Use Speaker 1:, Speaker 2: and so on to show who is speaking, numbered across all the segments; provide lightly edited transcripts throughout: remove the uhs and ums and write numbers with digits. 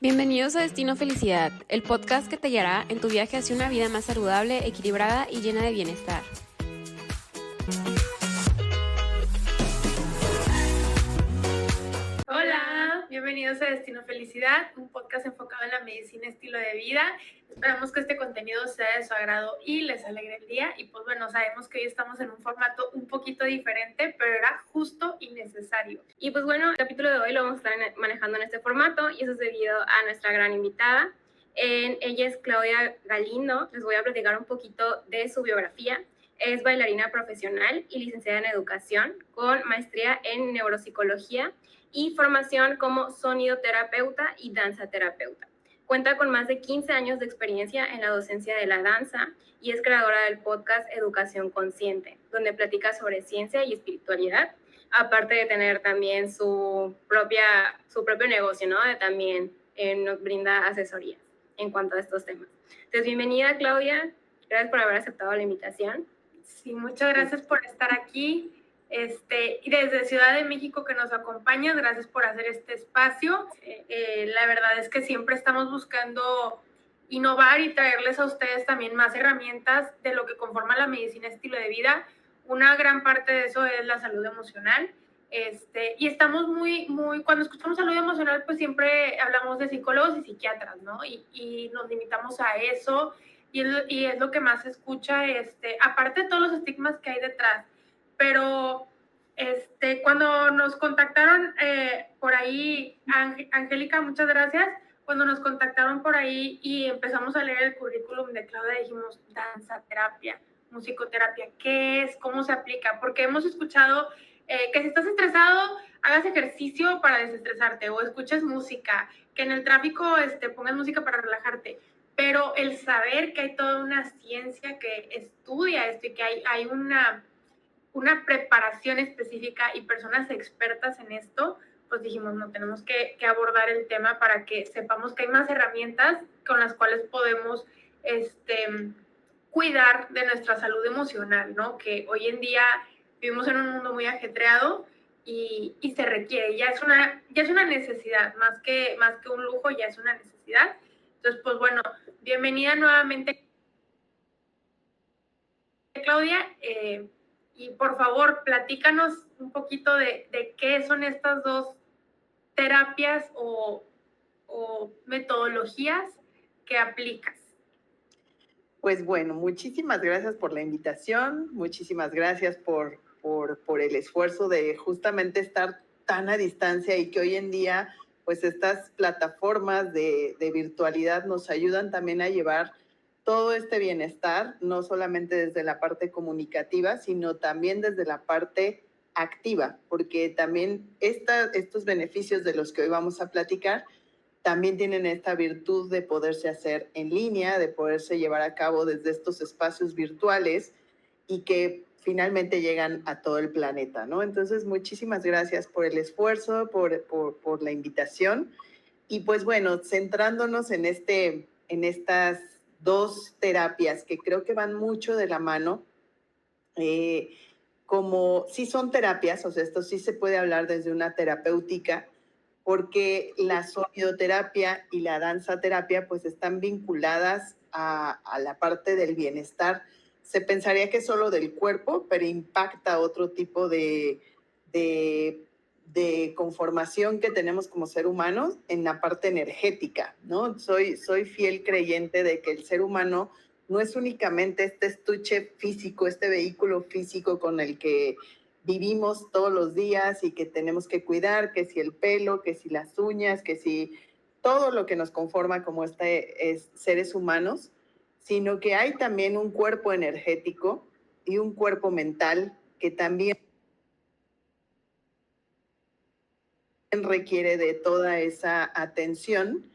Speaker 1: Bienvenidos a Destino Felicidad, el podcast que te guiará en tu viaje hacia una vida más saludable, equilibrada y llena de bienestar.
Speaker 2: Hola, bienvenidos a Destino Felicidad, un podcast enfocado en la medicina estilo de vida. Esperamos que este contenido sea de su agrado y les alegre el día. Y pues bueno, sabemos que hoy estamos en un formato un poquito diferente, pero era justo y necesario.
Speaker 3: Y pues bueno, el capítulo de hoy lo vamos a estar manejando en este formato y eso es debido a nuestra gran invitada. Ella es Claudia Galindo. Les voy a platicar un poquito de su biografía. Es bailarina profesional y licenciada en educación con maestría en neuropsicología y formación como sonidoterapeuta y danzaterapeuta. Cuenta con más de 15 años de experiencia en la docencia de la danza y es creadora del podcast Educación Consciente, donde platica sobre ciencia y espiritualidad, aparte de tener también su propio negocio, ¿no? También nos brinda asesorías en cuanto a estos temas. Entonces, bienvenida, Claudia. Gracias por haber aceptado la invitación.
Speaker 2: Sí, muchas gracias por estar aquí. Y desde Ciudad de México que nos acompañas, gracias por hacer este espacio. La verdad es que siempre estamos buscando innovar y traerles a ustedes también más herramientas de lo que conforma la medicina estilo de vida. Una gran parte de eso es la salud emocional. Y estamos cuando escuchamos salud emocional, pues siempre hablamos de psicólogos y psiquiatras, ¿no? Y nos limitamos a eso y es lo que más se escucha, aparte de todos los estigmas que hay detrás. Pero cuando nos contactaron por ahí, Angélica, muchas gracias. Cuando nos contactaron por ahí y empezamos a leer el currículum de Claudia, dijimos, danzaterapia, musicoterapia, ¿qué es? ¿Cómo se aplica? Porque hemos escuchado que si estás estresado, hagas ejercicio para desestresarte o escuches música, que en el tráfico pongas música para relajarte. Pero el saber que hay toda una ciencia que estudia esto y que hay una preparación específica y personas expertas en esto, pues dijimos, no, tenemos que abordar el tema para que sepamos que hay más herramientas con las cuales podemos cuidar de nuestra salud emocional, ¿no? Que hoy en día vivimos en un mundo muy ajetreado y se requiere, ya es una necesidad, más que un lujo, ya es una necesidad. Entonces, pues bueno, bienvenida nuevamente, Claudia. Y por favor, platícanos un poquito de qué son estas dos terapias o metodologías que aplicas.
Speaker 4: Pues bueno, muchísimas gracias por la invitación, muchísimas gracias por el esfuerzo de justamente estar tan a distancia y que hoy en día, pues estas plataformas de virtualidad nos ayudan también a llevar todo este bienestar, no solamente desde la parte comunicativa, sino también desde la parte activa, porque también estos beneficios de los que hoy vamos a platicar también tienen esta virtud de poderse hacer en línea, de poderse llevar a cabo desde estos espacios virtuales y que finalmente llegan a todo el planeta, ¿no? Entonces, muchísimas gracias por el esfuerzo, por la invitación. Y pues bueno, centrándonos en estas dos terapias que creo que van mucho de la mano, como sí son terapias, o sea, esto sí se puede hablar desde una terapéutica, porque la sonidoterapia y la danzaterapia pues están vinculadas a la parte del bienestar. Se pensaría que es solo del cuerpo, pero impacta otro tipo de conformación que tenemos como ser humanos en la parte energética, ¿no? Soy fiel creyente de que el ser humano no es únicamente este estuche físico, este vehículo físico con el que vivimos todos los días y que tenemos que cuidar, que si el pelo, que si las uñas, que si todo lo que nos conforma como seres humanos, sino que hay también un cuerpo energético y un cuerpo mental que también requiere de toda esa atención,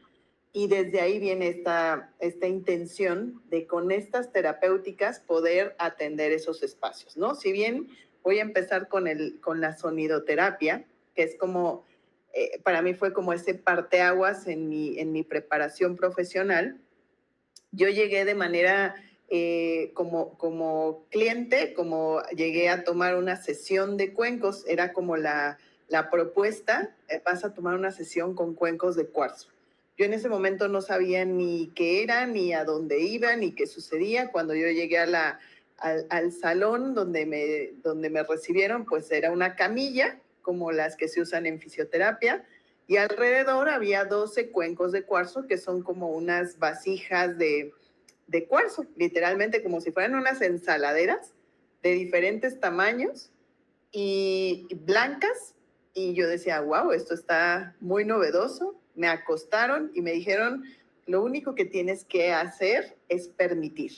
Speaker 4: y desde ahí viene esta intención de con estas terapéuticas poder atender esos espacios, ¿no? Si bien voy a empezar con la sonidoterapia, que es como, para mí fue como ese parteaguas en mi preparación profesional. Yo llegué de manera como cliente, como llegué a tomar una sesión de cuencos, era como la propuesta, vas a tomar una sesión con cuencos de cuarzo. Yo en ese momento no sabía ni qué era, ni a dónde iba, ni qué sucedía. Cuando yo llegué al salón donde me recibieron, pues era una camilla, como las que se usan en fisioterapia, y alrededor había 12 cuencos de cuarzo, que son como unas vasijas de cuarzo, literalmente como si fueran unas ensaladeras de diferentes tamaños y blancas. Y yo decía, wow, esto está muy novedoso. Me acostaron y me dijeron, lo único que tienes que hacer es permitir.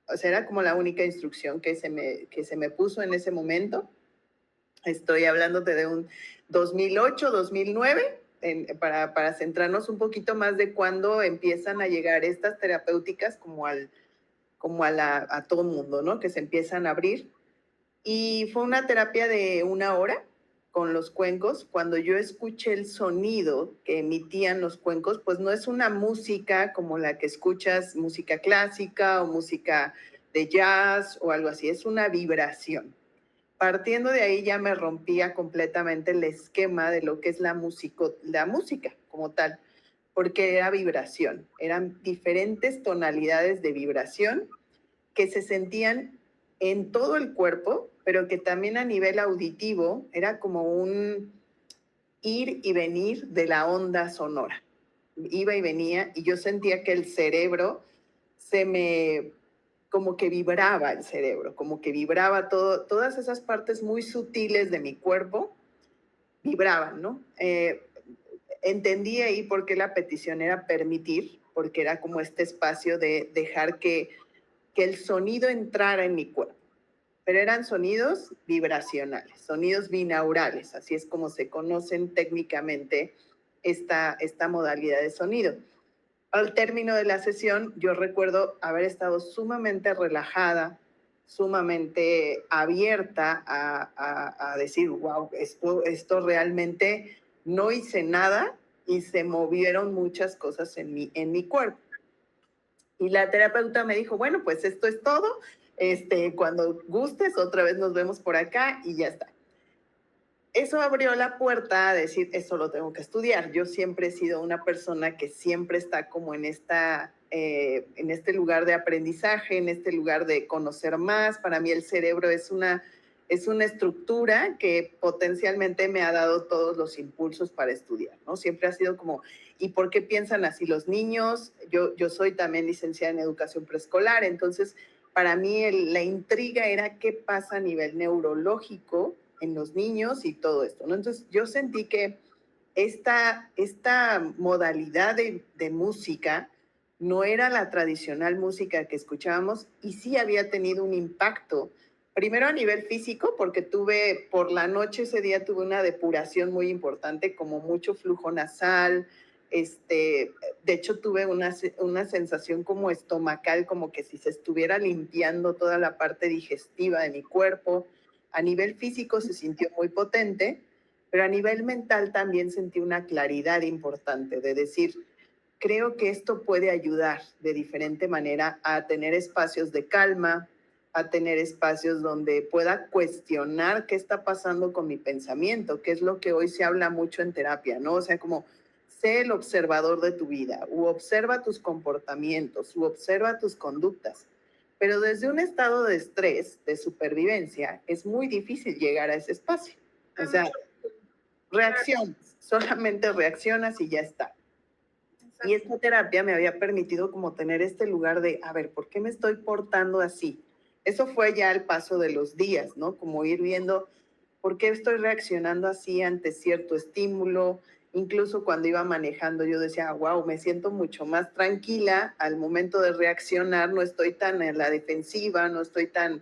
Speaker 4: O sea, era como la única instrucción que se me puso en ese momento. Estoy hablándote de un 2008, 2009, para centrarnos un poquito más de cuándo empiezan a llegar estas terapéuticas a todo mundo, ¿no? Que se empiezan a abrir. Y fue una terapia de 1 hora con los cuencos. Cuando yo escuché el sonido que emitían los cuencos, pues no es una música como la que escuchas, música clásica o música de jazz o algo así, es una vibración. Partiendo de ahí ya me rompía completamente el esquema de lo que es la música como tal, porque era vibración, eran diferentes tonalidades de vibración que se sentían en todo el cuerpo, pero que también a nivel auditivo era como un ir y venir de la onda sonora. Iba y venía y yo sentía que el cerebro como que vibraba el cerebro, como que vibraba todas esas partes muy sutiles de mi cuerpo, vibraban, ¿no? Entendí ahí por qué la petición era permitir, porque era como este espacio de dejar que el sonido entrara en mi cuerpo. Pero eran sonidos vibracionales, sonidos binaurales, así es como se conocen técnicamente esta modalidad de sonido. Al término de la sesión, yo recuerdo haber estado sumamente relajada, sumamente abierta a decir, wow, esto realmente no hice nada y se movieron muchas cosas en mi cuerpo. Y la terapeuta me dijo, bueno, pues esto es todo. Cuando gustes, otra vez nos vemos por acá y ya está. Eso abrió la puerta a decir, esto lo tengo que estudiar. Yo siempre he sido una persona que siempre está como en este lugar de aprendizaje, en este lugar de conocer más. Para mí el cerebro es una estructura que potencialmente me ha dado todos los impulsos para estudiar, ¿no? Siempre ha sido como, ¿y por qué piensan así los niños? Yo soy también licenciada en educación preescolar, entonces para mí la intriga era qué pasa a nivel neurológico en los niños y todo esto, ¿no? Entonces yo sentí que esta modalidad de música no era la tradicional música que escuchábamos y sí había tenido un impacto, primero a nivel físico, porque por la noche ese día tuve una depuración muy importante, como mucho flujo nasal, de hecho tuve una sensación como estomacal, como que si se estuviera limpiando toda la parte digestiva de mi cuerpo. A nivel físico se sintió muy potente, pero a nivel mental también sentí una claridad importante de decir, creo que esto puede ayudar de diferente manera a tener espacios de calma, a tener espacios donde pueda cuestionar qué está pasando con mi pensamiento, que es lo que hoy se habla mucho en terapia, ¿no? O sea, como sé el observador de tu vida, u observa tus comportamientos, u observa tus conductas. Pero desde un estado de estrés, de supervivencia, es muy difícil llegar a ese espacio. O sea, reaccionas, solamente reaccionas y ya está. Y esta terapia me había permitido como tener este lugar de, a ver, ¿por qué me estoy portando así? Eso fue ya el paso de los días, ¿no? Como ir viendo por qué estoy reaccionando así ante cierto estímulo. Incluso cuando iba manejando yo decía, wow, me siento mucho más tranquila al momento de reaccionar, no estoy tan en la defensiva, no estoy tan...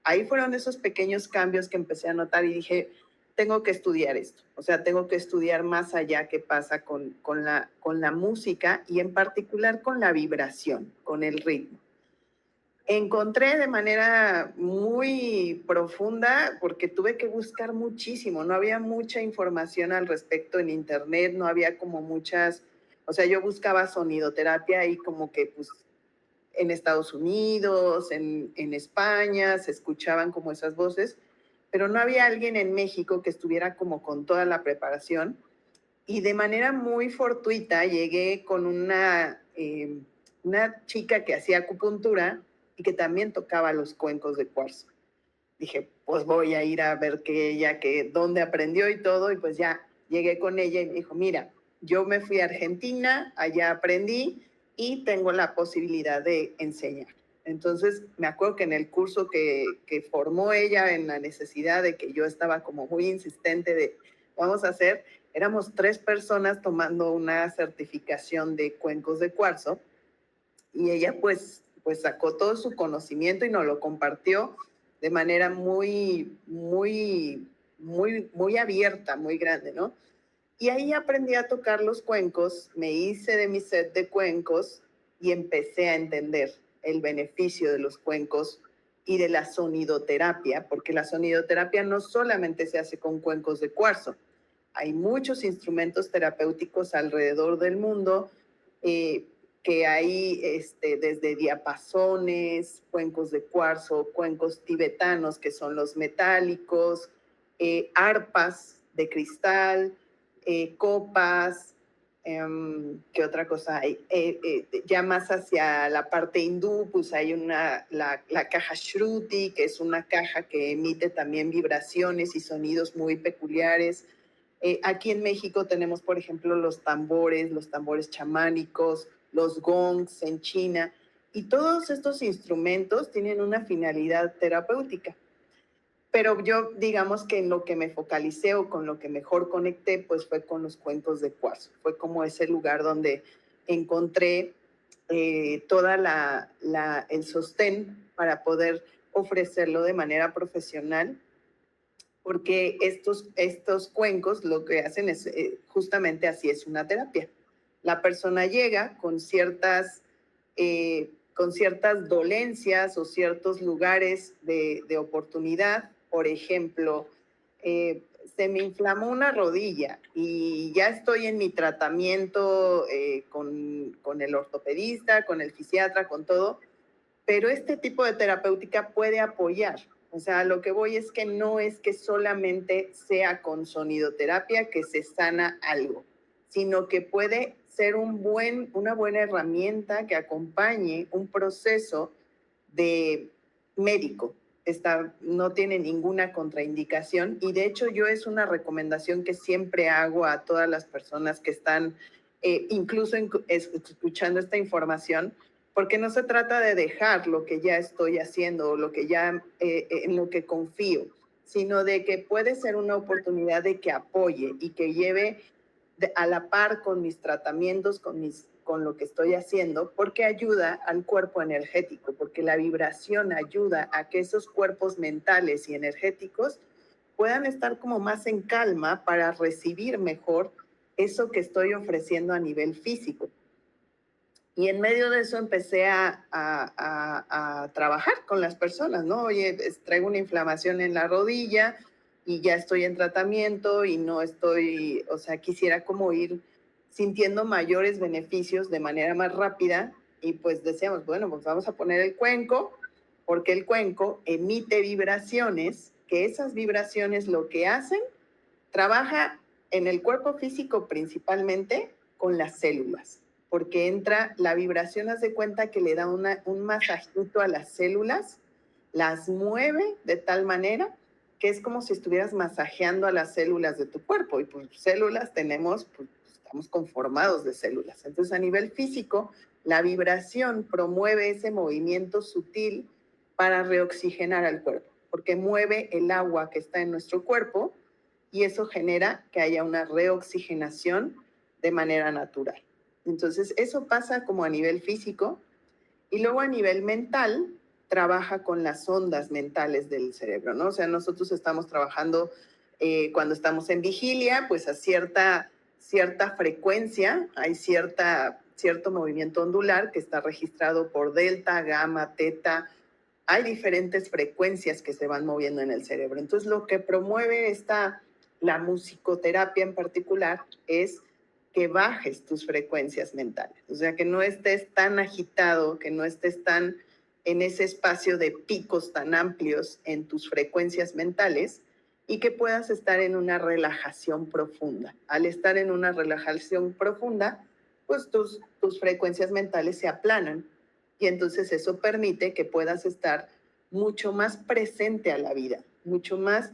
Speaker 4: Ahí fueron esos pequeños cambios que empecé a notar y dije, tengo que estudiar esto, o sea, tengo que estudiar más allá qué pasa con la música y en particular con la vibración, con el ritmo. Encontré de manera muy profunda, porque tuve que buscar muchísimo, no había mucha información al respecto en internet, no había como muchas, o sea, yo buscaba sonidoterapia y como que pues en Estados Unidos, en España, se escuchaban como esas voces, pero no había alguien en México que estuviera como con toda la preparación. Y de manera muy fortuita llegué con una chica que hacía acupuntura y que también tocaba los cuencos de cuarzo. Dije, pues voy a ir a ver dónde aprendió y todo, y pues ya llegué con ella y me dijo, mira, yo me fui a Argentina, allá aprendí y tengo la posibilidad de enseñar. Entonces, me acuerdo que en el curso que formó ella, en la necesidad de que yo estaba como muy insistente de, vamos a hacer, éramos 3 personas tomando una certificación de cuencos de cuarzo, y ella pues sacó todo su conocimiento y nos lo compartió de manera muy abierta, muy grande, ¿no? Y ahí aprendí a tocar los cuencos, me hice de mi set de cuencos y empecé a entender el beneficio de los cuencos y de la sonidoterapia, porque la sonidoterapia no solamente se hace con cuencos de cuarzo, hay muchos instrumentos terapéuticos alrededor del mundo, que hay desde diapasones, cuencos de cuarzo, cuencos tibetanos, que son los metálicos, arpas de cristal, copas, ¿qué otra cosa hay? Ya más hacia la parte hindú, pues hay la caja Shruti, que es una caja que emite también vibraciones y sonidos muy peculiares. Aquí en México tenemos, por ejemplo, los tambores chamánicos, los gongs en China, y todos estos instrumentos tienen una finalidad terapéutica. Pero yo, digamos que en lo que me focalicé o con lo que mejor conecté, pues fue con los cuencos de cuarzo. Fue como ese lugar donde encontré toda el sostén para poder ofrecerlo de manera profesional, porque estos cuencos lo que hacen es justamente así, es una terapia. La persona llega con ciertas dolencias o ciertos lugares de oportunidad. Por ejemplo, se me inflamó una rodilla y ya estoy en mi tratamiento con el ortopedista, con el fisiatra, con todo, pero este tipo de terapéutica puede apoyar. O sea, lo que voy es que no es que solamente sea con sonidoterapia que se sana algo, sino que puede ser una buena herramienta que acompañe un proceso de médico. No tiene ninguna contraindicación, y de hecho yo es una recomendación que siempre hago a todas las personas que están incluso escuchando esta información, porque no se trata de dejar lo que ya estoy haciendo o lo que en lo que confío, sino de que puede ser una oportunidad de que apoye y que lleve a la par con mis tratamientos, con lo que estoy haciendo, porque ayuda al cuerpo energético, porque la vibración ayuda a que esos cuerpos mentales y energéticos puedan estar como más en calma para recibir mejor eso que estoy ofreciendo a nivel físico. Y en medio de eso empecé a trabajar con las personas, ¿no? Oye, traigo una inflamación en la rodilla y ya estoy en tratamiento y no estoy, o sea, quisiera como ir sintiendo mayores beneficios de manera más rápida, y pues decíamos, bueno, pues vamos a poner el cuenco, porque el cuenco emite vibraciones, que esas vibraciones lo que hacen, trabaja en el cuerpo físico principalmente con las células, porque entra la vibración, haz de cuenta que le da un masajito a las células, las mueve de tal manera que es como si estuvieras masajeando a las células de tu cuerpo, y pues células tenemos, pues estamos conformados de células. Entonces a nivel físico, la vibración promueve ese movimiento sutil para reoxigenar al cuerpo, porque mueve el agua que está en nuestro cuerpo, y eso genera que haya una reoxigenación de manera natural. Entonces, eso pasa como a nivel físico, y luego a nivel mental trabaja con las ondas mentales del cerebro, ¿no? O sea, nosotros estamos trabajando cuando estamos en vigilia, pues a cierta frecuencia, hay cierto movimiento ondular que está registrado por delta, gamma, teta. Hay diferentes frecuencias que se van moviendo en el cerebro. Entonces, lo que promueve la musicoterapia en particular es que bajes tus frecuencias mentales. O sea, que no estés tan agitado, que no estés tan en ese espacio de picos tan amplios en tus frecuencias mentales, y que puedas estar en una relajación profunda. Al estar en una relajación profunda, pues tus frecuencias mentales se aplanan y entonces eso permite que puedas estar mucho más presente a la vida, mucho más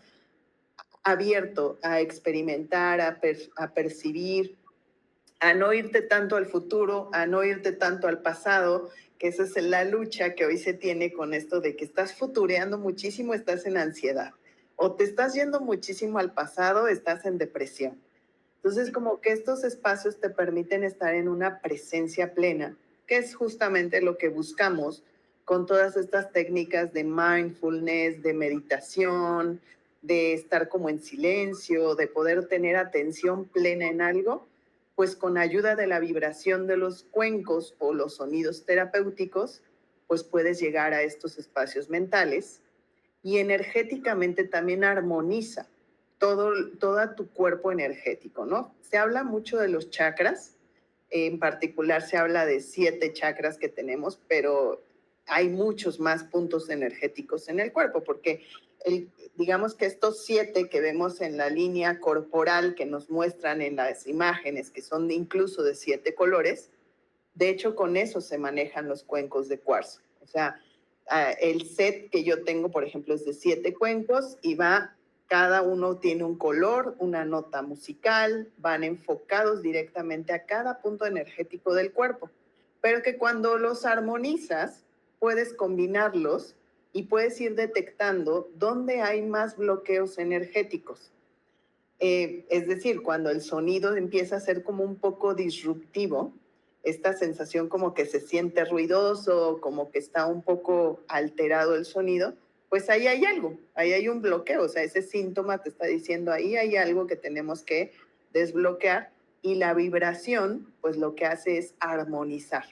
Speaker 4: abierto a experimentar, a percibir, a no irte tanto al futuro, a no irte tanto al pasado, que esa es la lucha que hoy se tiene con esto de que estás futureando muchísimo, estás en ansiedad, o te estás yendo muchísimo al pasado, estás en depresión. Entonces, como que estos espacios te permiten estar en una presencia plena, que es justamente lo que buscamos con todas estas técnicas de mindfulness, de meditación, de estar como en silencio, de poder tener atención plena en algo, pues con ayuda de la vibración de los cuencos o los sonidos terapéuticos, pues puedes llegar a estos espacios mentales y energéticamente también armoniza todo tu cuerpo energético, ¿no? Se habla mucho de los chakras, en particular se habla de 7 chakras que tenemos, pero hay muchos más puntos energéticos en el cuerpo, porque digamos que estos 7 que vemos en la línea corporal que nos muestran en las imágenes, que son incluso de 7 colores, de hecho con eso se manejan los cuencos de cuarzo. O sea, el set que yo tengo, por ejemplo, es de 7 cuencos y cada uno tiene un color, una nota musical, van enfocados directamente a cada punto energético del cuerpo, pero que cuando los armonizas, puedes combinarlos y puedes ir detectando dónde hay más bloqueos energéticos. Es decir, cuando el sonido empieza a ser como un poco disruptivo, esta sensación como que se siente ruidoso, como que está un poco alterado el sonido, pues ahí hay algo, ahí hay un bloqueo, o sea, ese síntoma te está diciendo ahí hay algo que tenemos que desbloquear y la vibración, pues lo que hace es armonizar.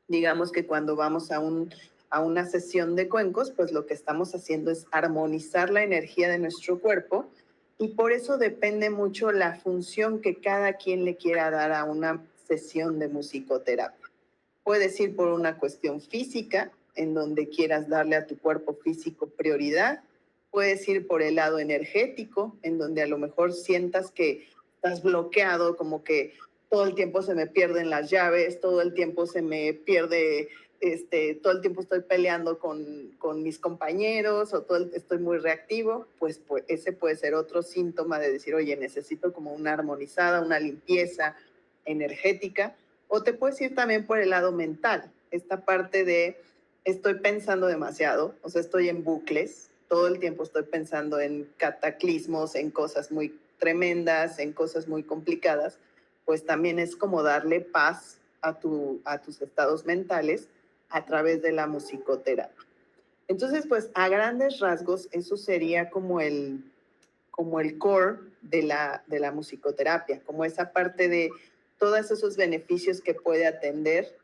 Speaker 4: Digamos que cuando vamos a una sesión de cuencos, pues lo que estamos haciendo es armonizar la energía de nuestro cuerpo y por eso depende mucho la función que cada quien le quiera dar a una sesión de musicoterapia. Puedes ir por una cuestión física, en donde quieras darle a tu cuerpo físico prioridad. Puedes ir por el lado energético, en donde a lo mejor sientas que estás bloqueado, como que todo el tiempo se me pierden las llaves, todo el tiempo se me pierde, todo el tiempo estoy peleando con mis compañeros o estoy muy reactivo, pues ese puede ser otro síntoma de decir, oye, necesito como una armonizada, una limpieza energética. O te puedes ir también por el lado mental, esta parte de estoy pensando demasiado, o sea, estoy en bucles, todo el tiempo estoy pensando en cataclismos, en cosas muy tremendas, en cosas muy complicadas, pues también es como darle paz a tus estados mentales a través de la musicoterapia. Entonces, pues a grandes rasgos, eso sería como el core de la musicoterapia, como esa parte de todos esos beneficios que puede atender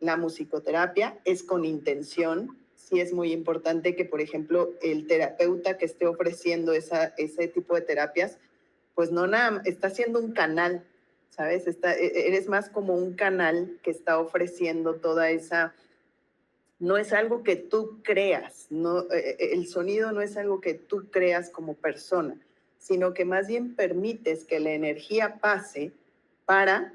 Speaker 4: la musicoterapia. Es con intención. Sí es muy importante que, por ejemplo, el terapeuta que esté ofreciendo ese tipo de terapias, pues no nada, está haciendo un canal, ¿sabes? Eres más como un canal que está ofreciendo toda esa... No es algo que tú creas, no, el sonido no es algo que tú creas como persona, sino que más bien permites que la energía pase para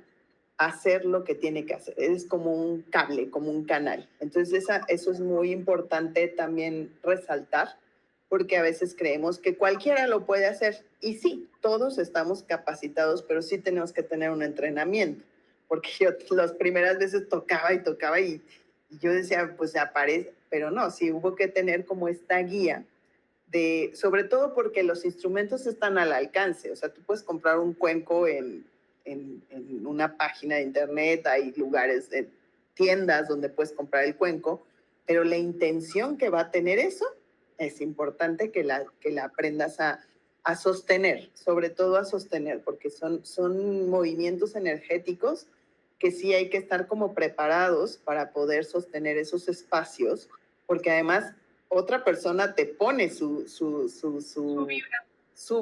Speaker 4: hacer lo que tiene que hacer. Es como un cable, como un canal. Entonces eso es muy importante también resaltar, porque a veces creemos que cualquiera lo puede hacer. Y sí, todos estamos capacitados, pero sí tenemos que tener un entrenamiento, porque yo las primeras veces tocaba y yo decía, pues se aparece, pero no, sí hubo que tener como esta guía sobre todo porque los instrumentos están al alcance. O sea, tú puedes comprar un cuenco en una página de internet, hay lugares, tiendas donde puedes comprar el cuenco, pero la intención que va a tener eso es importante que la aprendas a sostener, sobre todo a sostener, porque son movimientos energéticos que sí hay que estar como preparados para poder sostener esos espacios, porque además otra persona te pone su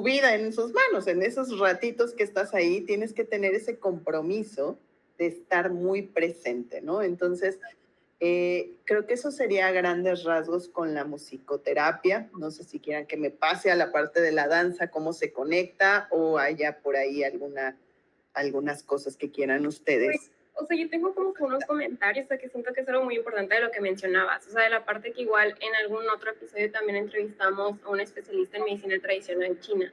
Speaker 4: vida en sus manos, en esos ratitos que estás ahí, tienes que tener ese compromiso de estar muy presente, ¿no? Entonces, Creo que eso sería a grandes rasgos con la musicoterapia. No sé si quieran que me pase a la parte de la danza, cómo se conecta, o haya por ahí algunas cosas que quieran ustedes.
Speaker 3: O sea, yo tengo como que unos comentarios, o sea, que siento que es algo muy importante de lo que mencionabas, o sea, de la parte que igual en algún otro episodio también entrevistamos a un especialista en medicina tradicional china.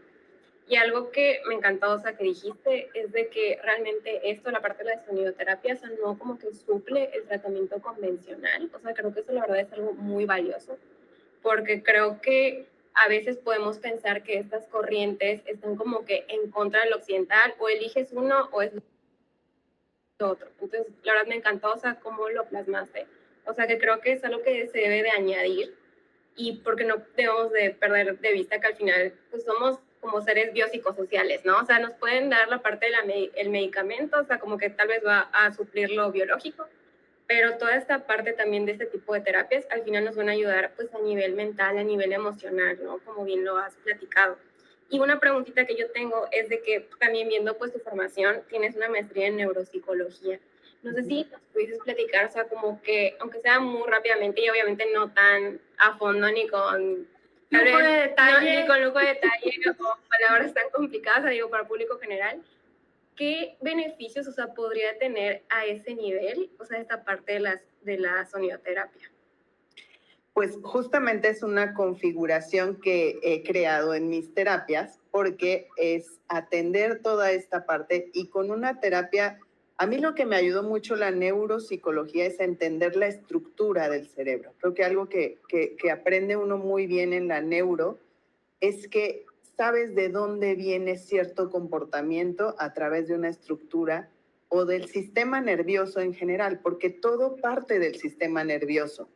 Speaker 3: Y algo que me encantó, o sea, que dijiste, es de que realmente esto, la parte de la sonioterapia, o sea, no como que suple el tratamiento convencional. O sea, creo que eso la verdad es algo muy valioso, porque creo que a veces podemos pensar que estas corrientes están como que en contra del occidental, o eliges uno o es lo otro. Entonces, la verdad me encantó, o sea, cómo lo plasmaste. O sea, que creo que es algo que se debe de añadir, y porque no debemos de perder de vista que al final pues somos como seres biopsicosociales, ¿no? O sea, nos pueden dar la parte del medicamento, o sea, como que tal vez va a suplir lo biológico, pero toda esta parte también de este tipo de terapias al final nos van a ayudar pues a nivel mental, a nivel emocional, ¿no? Como bien lo has platicado. Y una preguntita que yo tengo es de que también viendo pues tu formación, tienes una maestría en neuropsicología. No sé si nos pudieses platicar, o sea, como que, aunque sea muy rápidamente y obviamente no tan a fondo ni con
Speaker 2: lujo de detalle,
Speaker 3: ni con lujo de detalle o palabras tan complicadas, o sea, digo, para público general, ¿qué beneficios, o sea, podría tener a ese nivel, o sea, esta parte de la sonioterapia?
Speaker 4: Pues justamente es una configuración que he creado en mis terapias porque es atender toda esta parte y con una terapia, a mí lo que me ayudó mucho la neuropsicología es entender la estructura del cerebro. Creo que algo que aprende uno muy bien en la neuro es que sabes de dónde viene cierto comportamiento a través de una estructura o del sistema nervioso en general, porque todo parte del sistema nervioso.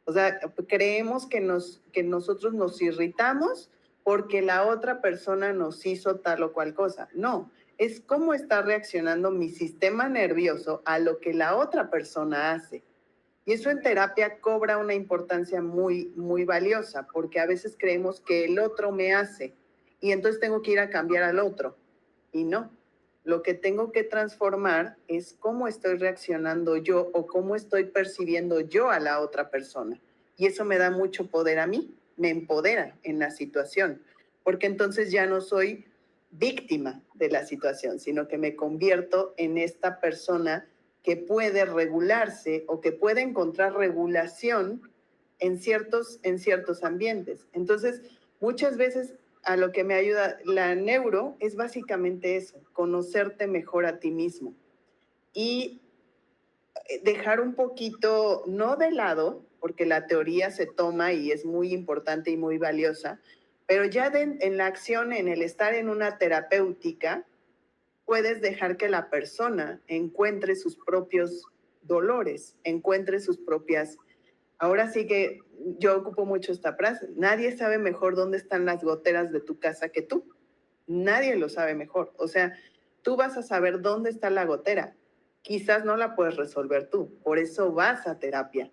Speaker 4: O sea, creemos que nosotros nos irritamos porque la otra persona nos hizo tal o cual cosa. No, es cómo está reaccionando mi sistema nervioso a lo que la otra persona hace. Y eso en terapia cobra una importancia muy, muy valiosa, porque a veces creemos que el otro me hace y entonces tengo que ir a cambiar al otro. Y no, lo que tengo que transformar es cómo estoy reaccionando yo o cómo estoy percibiendo yo a la otra persona. Y eso me da mucho poder a mí, me empodera en la situación, porque entonces ya no soy víctima de la situación, sino que me convierto en esta persona que puede regularse o que puede encontrar regulación en ciertos ambientes. Entonces, muchas veces a lo que me ayuda la neuro es básicamente eso, conocerte mejor a ti mismo y dejar un poquito, no de lado, porque la teoría se toma y es muy importante y muy valiosa, pero ya en la acción, en el estar en una terapéutica, puedes dejar que la persona encuentre sus propios dolores, encuentre sus propias... Ahora sí que yo ocupo mucho esta frase, nadie sabe mejor dónde están las goteras de tu casa que tú. Nadie lo sabe mejor. O sea, tú vas a saber dónde está la gotera. Quizás no la puedes resolver tú, por eso vas a terapia.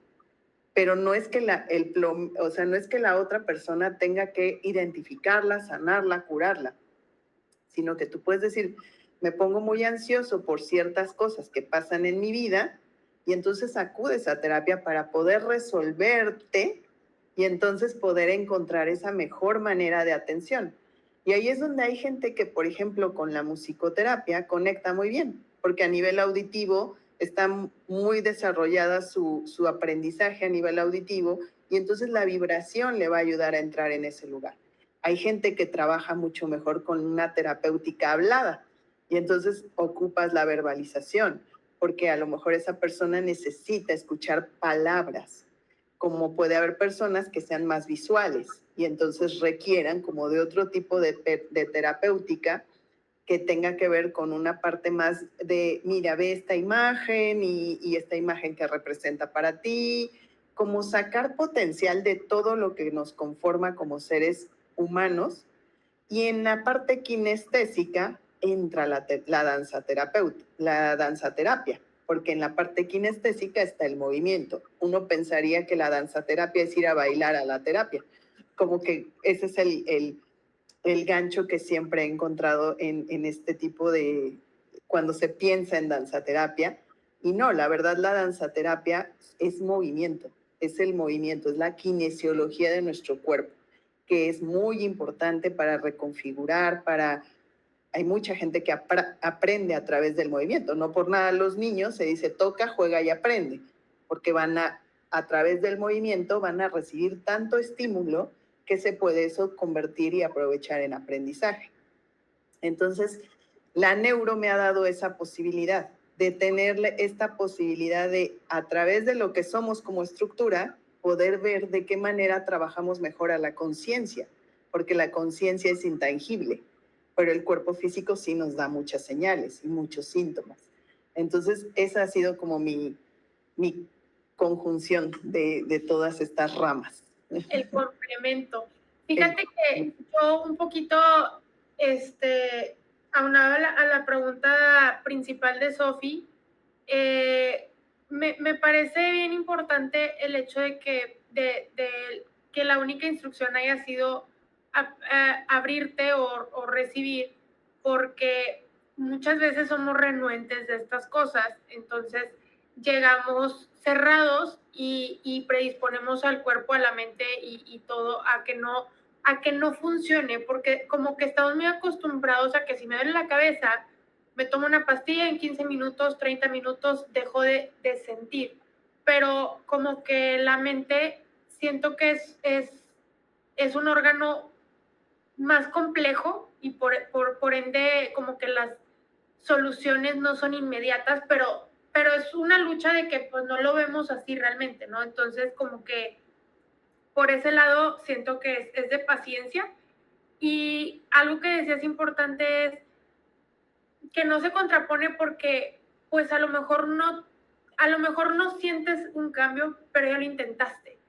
Speaker 4: Pero no es que no es que la otra persona tenga que identificarla, sanarla, curarla, sino que tú puedes decir, me pongo muy ansioso por ciertas cosas que pasan en mi vida y entonces acudes a terapia para poder resolverte y entonces poder encontrar esa mejor manera de atención. Y ahí es donde hay gente que, por ejemplo, con la musicoterapia conecta muy bien, porque a nivel auditivo está muy desarrollada su aprendizaje a nivel auditivo y entonces la vibración le va a ayudar a entrar en ese lugar. Hay gente que trabaja mucho mejor con una terapéutica hablada y entonces ocupas la verbalización, porque a lo mejor esa persona necesita escuchar palabras, como puede haber personas que sean más visuales y entonces requieran como de otro tipo de terapéutica que tenga que ver con una parte más de, mira, ve esta imagen y esta imagen que representa para ti, como sacar potencial de todo lo que nos conforma como seres humanos. Y en la parte kinestésica entra la danzaterapia, porque en la parte kinestésica está el movimiento. Uno pensaría que la danzaterapia es ir a bailar a la terapia, como que ese es el gancho que siempre he encontrado en este tipo de, cuando se piensa en danzaterapia, Y no, la verdad la danzaterapia es movimiento, es el movimiento, es la kinesiología de nuestro cuerpo, que es muy importante para reconfigurar, hay mucha gente que aprende a través del movimiento. No por nada los niños se dice toca, juega y aprende, porque a través del movimiento van a recibir tanto estímulo que se puede eso convertir y aprovechar en aprendizaje. Entonces, la neuro me ha dado esa posibilidad de tenerle esta posibilidad de, a través de lo que somos como estructura, poder ver de qué manera trabajamos mejor a la conciencia, porque la conciencia es intangible, pero el cuerpo físico sí nos da muchas señales y muchos síntomas. Entonces, esa ha sido como mi conjunción de todas estas ramas.
Speaker 2: El complemento. Fíjate que yo un poquito, aunado a la pregunta principal de Sofi, me parece bien importante el hecho de que la única instrucción haya sido abrirte o recibir, porque muchas veces somos renuentes de estas cosas, entonces llegamos cerrados y predisponemos al cuerpo, a la mente y todo a que no funcione, porque como que estamos muy acostumbrados a que si me duele la cabeza, me tomo una pastilla, en 15 minutos, 30 minutos dejo de sentir, pero como que la mente siento que es un órgano más complejo y por ende como que las soluciones no son inmediatas, pero es una lucha de que pues no lo vemos así realmente, ¿no? Entonces como que por ese lado siento que es de paciencia. Y algo que decías importante es que no se contrapone porque pues a lo mejor no sientes un cambio, pero ya lo intentaste.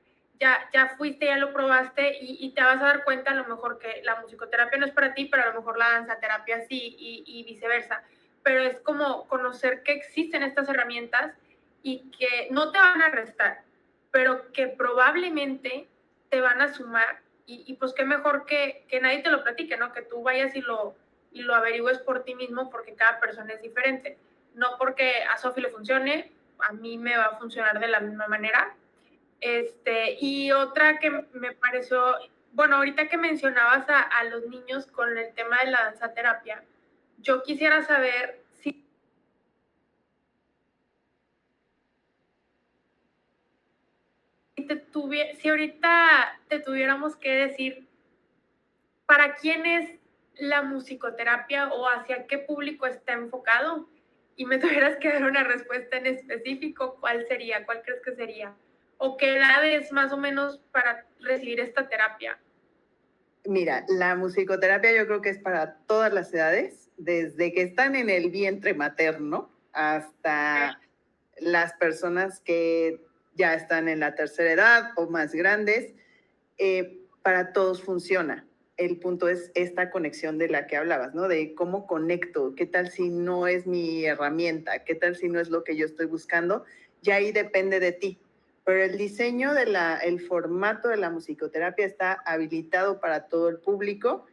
Speaker 2: Ya fuiste, ya lo probaste y te vas a dar cuenta a lo mejor que la musicoterapia no es para ti, pero a lo mejor la danzaterapia sí y viceversa. Pero es como conocer que existen estas herramientas y que no te van a restar, pero que probablemente te van a sumar y pues qué mejor que nadie te lo platique, ¿no? Que tú vayas y lo averigües por ti mismo porque cada persona es diferente. No porque a Sofi le funcione, a mí me va a funcionar de la misma manera. Y otra que me pareció, bueno, ahorita que mencionabas a los niños con el tema de la danzaterapia, yo quisiera saber si ahorita te tuviéramos que decir para quién es la musicoterapia o hacia qué público está enfocado y me tuvieras que dar una respuesta en específico, ¿cuál sería? ¿Cuál crees que sería? ¿O qué edad es más o menos para recibir esta terapia?
Speaker 4: Mira, la musicoterapia yo creo que es para todas las edades, desde que están en el vientre materno hasta las personas que ya están en la tercera edad o más grandes, para todos funciona. El punto es esta conexión de la que hablabas, ¿no? De cómo conecto, qué tal si no es mi herramienta, qué tal si no es lo que yo estoy buscando, ya ahí depende de ti. Pero el diseño el formato de la musicoterapia está habilitado para todo el público.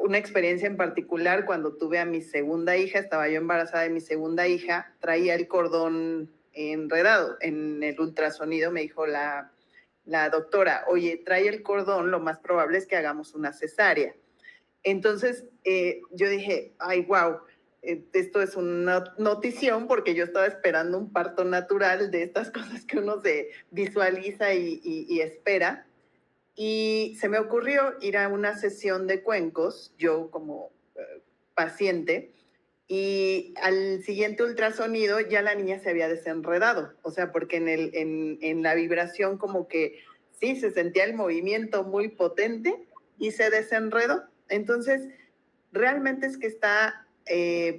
Speaker 4: Una experiencia en particular, cuando tuve a mi segunda hija, estaba yo embarazada de mi segunda hija, traía el cordón enredado. En el ultrasonido me dijo la doctora, oye, trae el cordón, lo más probable es que hagamos una cesárea. Entonces yo dije, ay, wow, esto es una notición porque yo estaba esperando un parto natural de estas cosas que uno se visualiza y espera. Y se me ocurrió ir a una sesión de cuencos, yo como paciente, y al siguiente ultrasonido ya la niña se había desenredado, o sea, porque en la vibración como que sí, se sentía el movimiento muy potente y se desenredó. Entonces, realmente es que está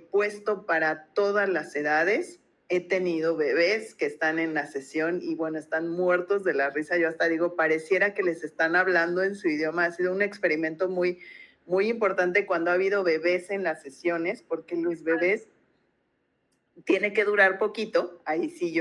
Speaker 4: puesto para todas las edades. He tenido bebés que están en la sesión y bueno, están muertos de la risa. Yo hasta digo, pareciera que les están hablando en su idioma. Ha sido un experimento muy, muy importante cuando ha habido bebés en las sesiones, porque los bebés tiene que durar poquito. Ahí sí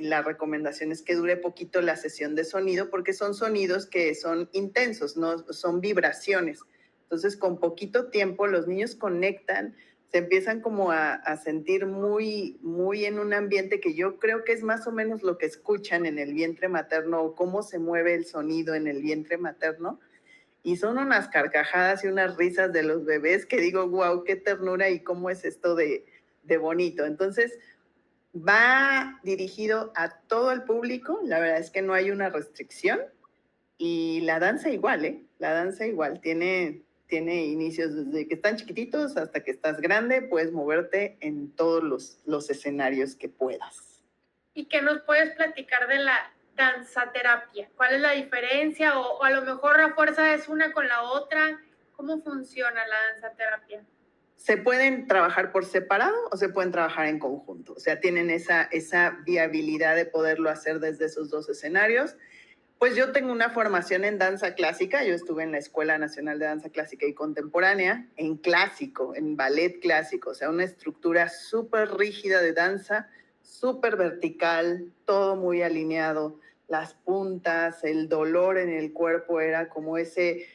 Speaker 4: la recomendación es que dure poquito la sesión de sonido, porque son sonidos que son intensos, no son vibraciones. Entonces, con poquito tiempo los niños conectan, se empiezan como a sentir muy, muy en un ambiente que yo creo que es más o menos lo que escuchan en el vientre materno o cómo se mueve el sonido en el vientre materno. Y son unas carcajadas y unas risas de los bebés que digo, wow, qué ternura y cómo es esto de bonito. Entonces, va dirigido a todo el público, la verdad es que no hay una restricción. Y la danza igual, ¿eh? La danza igual, tiene inicios desde que están chiquititos hasta que estás grande, puedes moverte en todos los escenarios que puedas.
Speaker 2: ¿Y qué nos puedes platicar de la danzaterapia? ¿Cuál es la diferencia? O a lo mejor la fuerza es una con la otra. ¿Cómo funciona la danzaterapia?
Speaker 4: Se pueden trabajar por separado o se pueden trabajar en conjunto. O sea, tienen esa viabilidad de poderlo hacer desde esos dos escenarios. Pues yo tengo una formación en danza clásica, yo estuve en la Escuela Nacional de Danza Clásica y Contemporánea, en clásico, en ballet clásico, o sea, una estructura súper rígida de danza, súper vertical, todo muy alineado, las puntas, el dolor en el cuerpo era como ese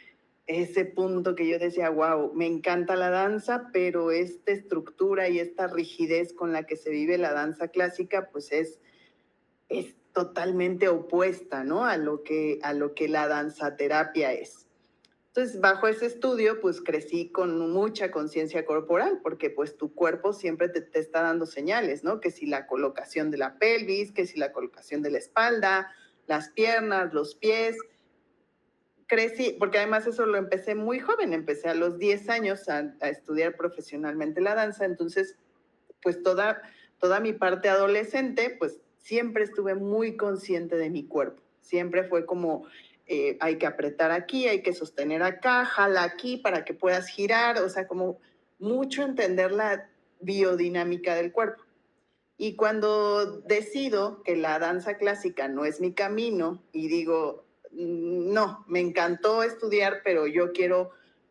Speaker 4: punto que yo decía, wow, me encanta la danza, pero esta estructura y esta rigidez con la que se vive la danza clásica, pues es totalmente opuesta, ¿no? A lo que la danzaterapia es. Entonces, bajo ese estudio, pues crecí con mucha conciencia corporal, porque pues tu cuerpo siempre te está dando señales, ¿no? Que si la colocación de la pelvis, que si la colocación de la espalda, las piernas, los pies. Crecí, porque además eso lo empecé muy joven, empecé a los 10 años a estudiar profesionalmente la danza, entonces, pues toda mi parte adolescente, pues siempre estuve muy consciente de mi cuerpo. Siempre fue como, hay que apretar aquí, hay que sostener acá, jala aquí para que puedas girar. O sea, como mucho entender la biodinámica del cuerpo. Y cuando decido que la danza clásica no es mi camino y digo, no, me encantó estudiar, pero yo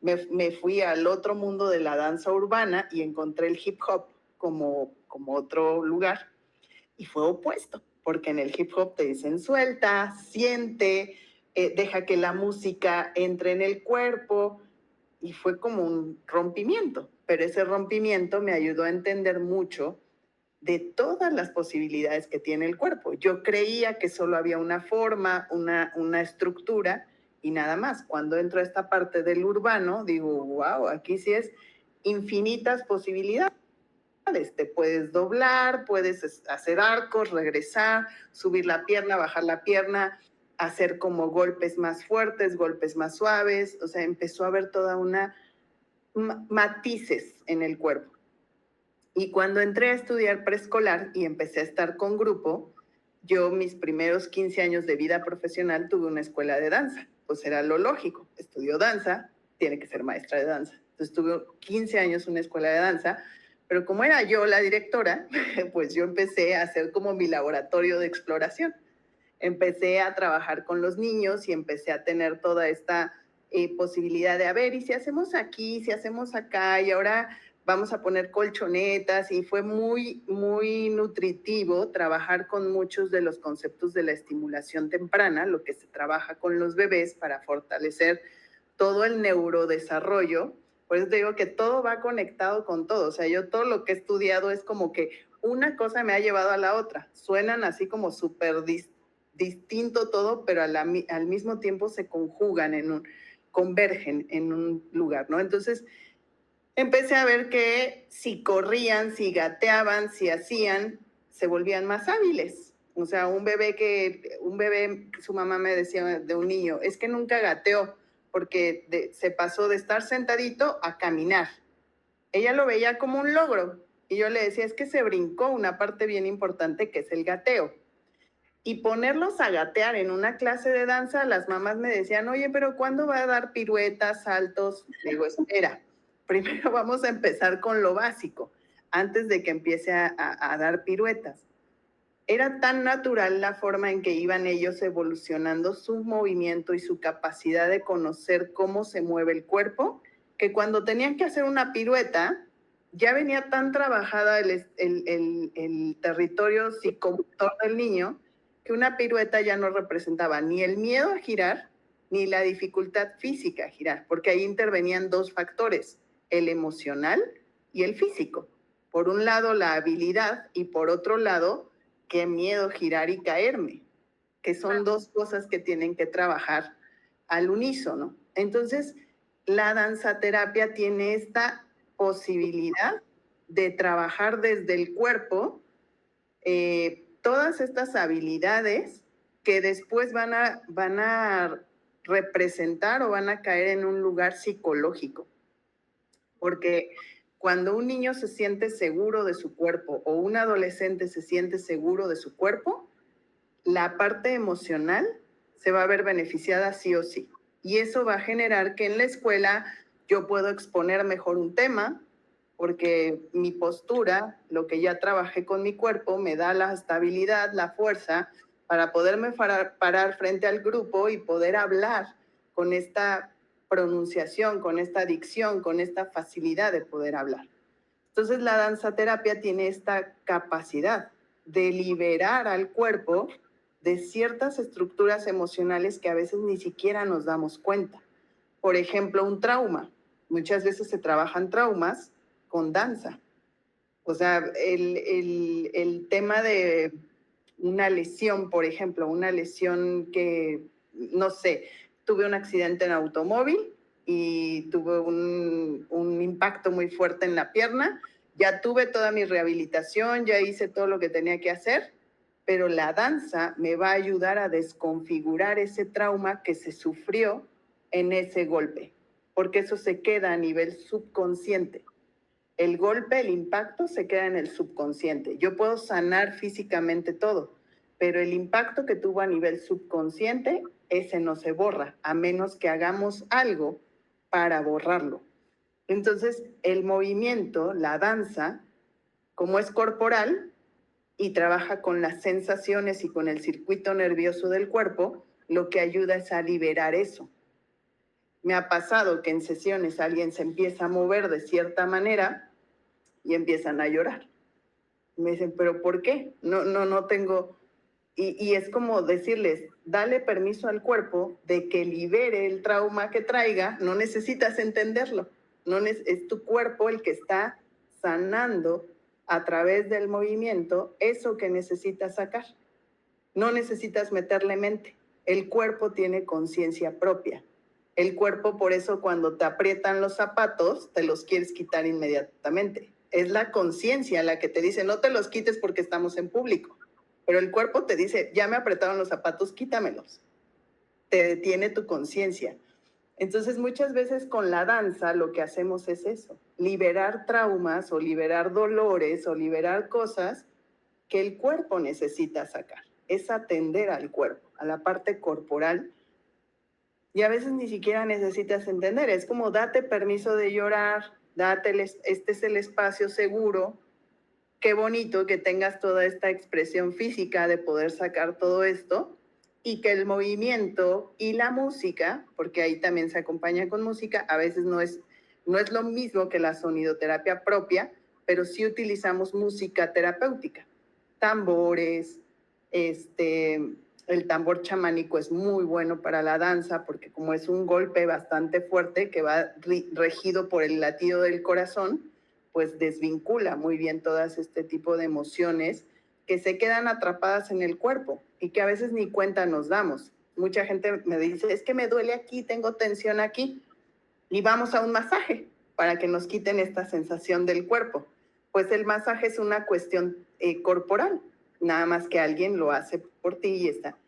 Speaker 4: me fui al otro mundo de la danza urbana y encontré el hip hop como otro lugar. Y fue opuesto, porque en el hip hop te dicen suelta, siente, deja que la música entre en el cuerpo, y fue como un rompimiento, pero ese rompimiento me ayudó a entender mucho de todas las posibilidades que tiene el cuerpo. Yo creía que solo había una forma, una estructura y nada más. Cuando entro a esta parte del urbano, digo, wow, aquí sí es infinitas posibilidades. Te puedes doblar, puedes hacer arcos, regresar, subir la pierna, bajar la pierna, hacer como golpes más fuertes, golpes más suaves. O sea, empezó a haber toda una matices en el cuerpo. Y cuando entré a estudiar preescolar y empecé a estar con grupo, yo mis primeros 15 años de vida profesional tuve una escuela de danza. Pues era lo lógico, estudió danza, tiene que ser maestra de danza. Entonces tuve 15 años una escuela de danza, pero como era yo la directora, pues yo empecé a hacer como mi laboratorio de exploración. Empecé a trabajar con los niños y empecé a tener toda esta posibilidad de, a ver, ¿y si hacemos aquí, si hacemos acá? Y ahora vamos a poner colchonetas, y fue muy, muy nutritivo trabajar con muchos de los conceptos de la estimulación temprana, lo que se trabaja con los bebés para fortalecer todo el neurodesarrollo. Por eso te digo que todo va conectado con todo. O sea, yo todo lo que he estudiado es como que una cosa me ha llevado a la otra. Suenan así como súper distinto todo, pero al mismo tiempo se conjugan convergen en un lugar, ¿no? Entonces, empecé a ver que si corrían, si gateaban, si hacían, se volvían más hábiles. O sea, un bebé, su mamá me decía de un niño, es que nunca gateó porque se pasó de estar sentadito a caminar. Ella lo veía como un logro y yo le decía, es que se brincó una parte bien importante que es el gateo. Y ponerlos a gatear en una clase de danza, las mamás me decían, oye, pero ¿cuándo va a dar piruetas, saltos? Digo, espera, primero vamos a empezar con lo básico, antes de que empiece a dar piruetas. Era tan natural la forma en que iban ellos evolucionando su movimiento y su capacidad de conocer cómo se mueve el cuerpo, que cuando tenían que hacer una pirueta, ya venía tan trabajada el territorio psicomotor del niño, que una pirueta ya no representaba ni el miedo a girar, ni la dificultad física a girar, porque ahí intervenían dos factores, el emocional y el físico. Por un lado, la habilidad y por otro lado, qué miedo girar y caerme, que son dos cosas que tienen que trabajar al unísono. Entonces, la danzaterapia tiene esta posibilidad de trabajar desde el cuerpo todas estas habilidades que después van a representar o van a caer en un lugar psicológico. Porque cuando un niño se siente seguro de su cuerpo o un adolescente se siente seguro de su cuerpo, la parte emocional se va a ver beneficiada sí o sí. Y eso va a generar que en la escuela yo puedo exponer mejor un tema, porque mi postura, lo que ya trabajé con mi cuerpo, me da la estabilidad, la fuerza para poderme parar frente al grupo y poder hablar con esta pronunciación, con esta dicción, con esta facilidad de poder hablar. Entonces la danzaterapia tiene esta capacidad de liberar al cuerpo de ciertas estructuras emocionales que a veces ni siquiera nos damos cuenta. Por ejemplo, un trauma. Muchas veces se trabajan traumas con danza. O sea, el tema de una lesión, por ejemplo, una lesión que, no sé, tuve un accidente en automóvil y tuve un impacto muy fuerte en la pierna, ya tuve toda mi rehabilitación, ya hice todo lo que tenía que hacer, pero la danza me va a ayudar a desconfigurar ese trauma que se sufrió en ese golpe, porque eso se queda a nivel subconsciente. El golpe, el impacto se queda en el subconsciente. Yo puedo sanar físicamente todo, pero el impacto que tuvo a nivel subconsciente, ese no se borra, a menos que hagamos algo para borrarlo. Entonces, el movimiento, la danza, como es corporal y trabaja con las sensaciones y con el circuito nervioso del cuerpo, lo que ayuda es a liberar eso. Me ha pasado que en sesiones alguien se empieza a mover de cierta manera y empiezan a llorar. Me dicen, ¿pero por qué? No tengo... Y es como decirles, dale permiso al cuerpo de que libere el trauma que traiga, no necesitas entenderlo, es tu cuerpo el que está sanando a través del movimiento eso que necesitas sacar. No necesitas meterle mente, el cuerpo tiene conciencia propia. El cuerpo, por eso, cuando te aprietan los zapatos, te los quieres quitar inmediatamente. Es la conciencia la que te dice, no te los quites porque estamos en público. Pero el cuerpo te dice, ya me apretaron los zapatos, quítamelos. Te detiene tu conciencia. Entonces, muchas veces con la danza lo que hacemos es eso, liberar traumas o liberar dolores o liberar cosas que el cuerpo necesita sacar. Es atender al cuerpo, a la parte corporal. Y a veces ni siquiera necesitas entender, es como date permiso de llorar, este es el espacio seguro, qué bonito que tengas toda esta expresión física de poder sacar todo esto y que el movimiento y la música, porque ahí también se acompaña con música, a veces no es lo mismo que la sonidoterapia propia, pero sí utilizamos música terapéutica, tambores, el tambor chamánico es muy bueno para la danza porque como es un golpe bastante fuerte que va regido por el latido del corazón, pues desvincula muy bien todas este tipo de emociones que se quedan atrapadas en el cuerpo y que a veces ni cuenta nos damos. Mucha gente me dice, es que me duele aquí, tengo tensión aquí, y vamos a un masaje para que nos quiten esta sensación del cuerpo. Pues el masaje es una cuestión corporal, nada más que alguien lo hace por ti y está.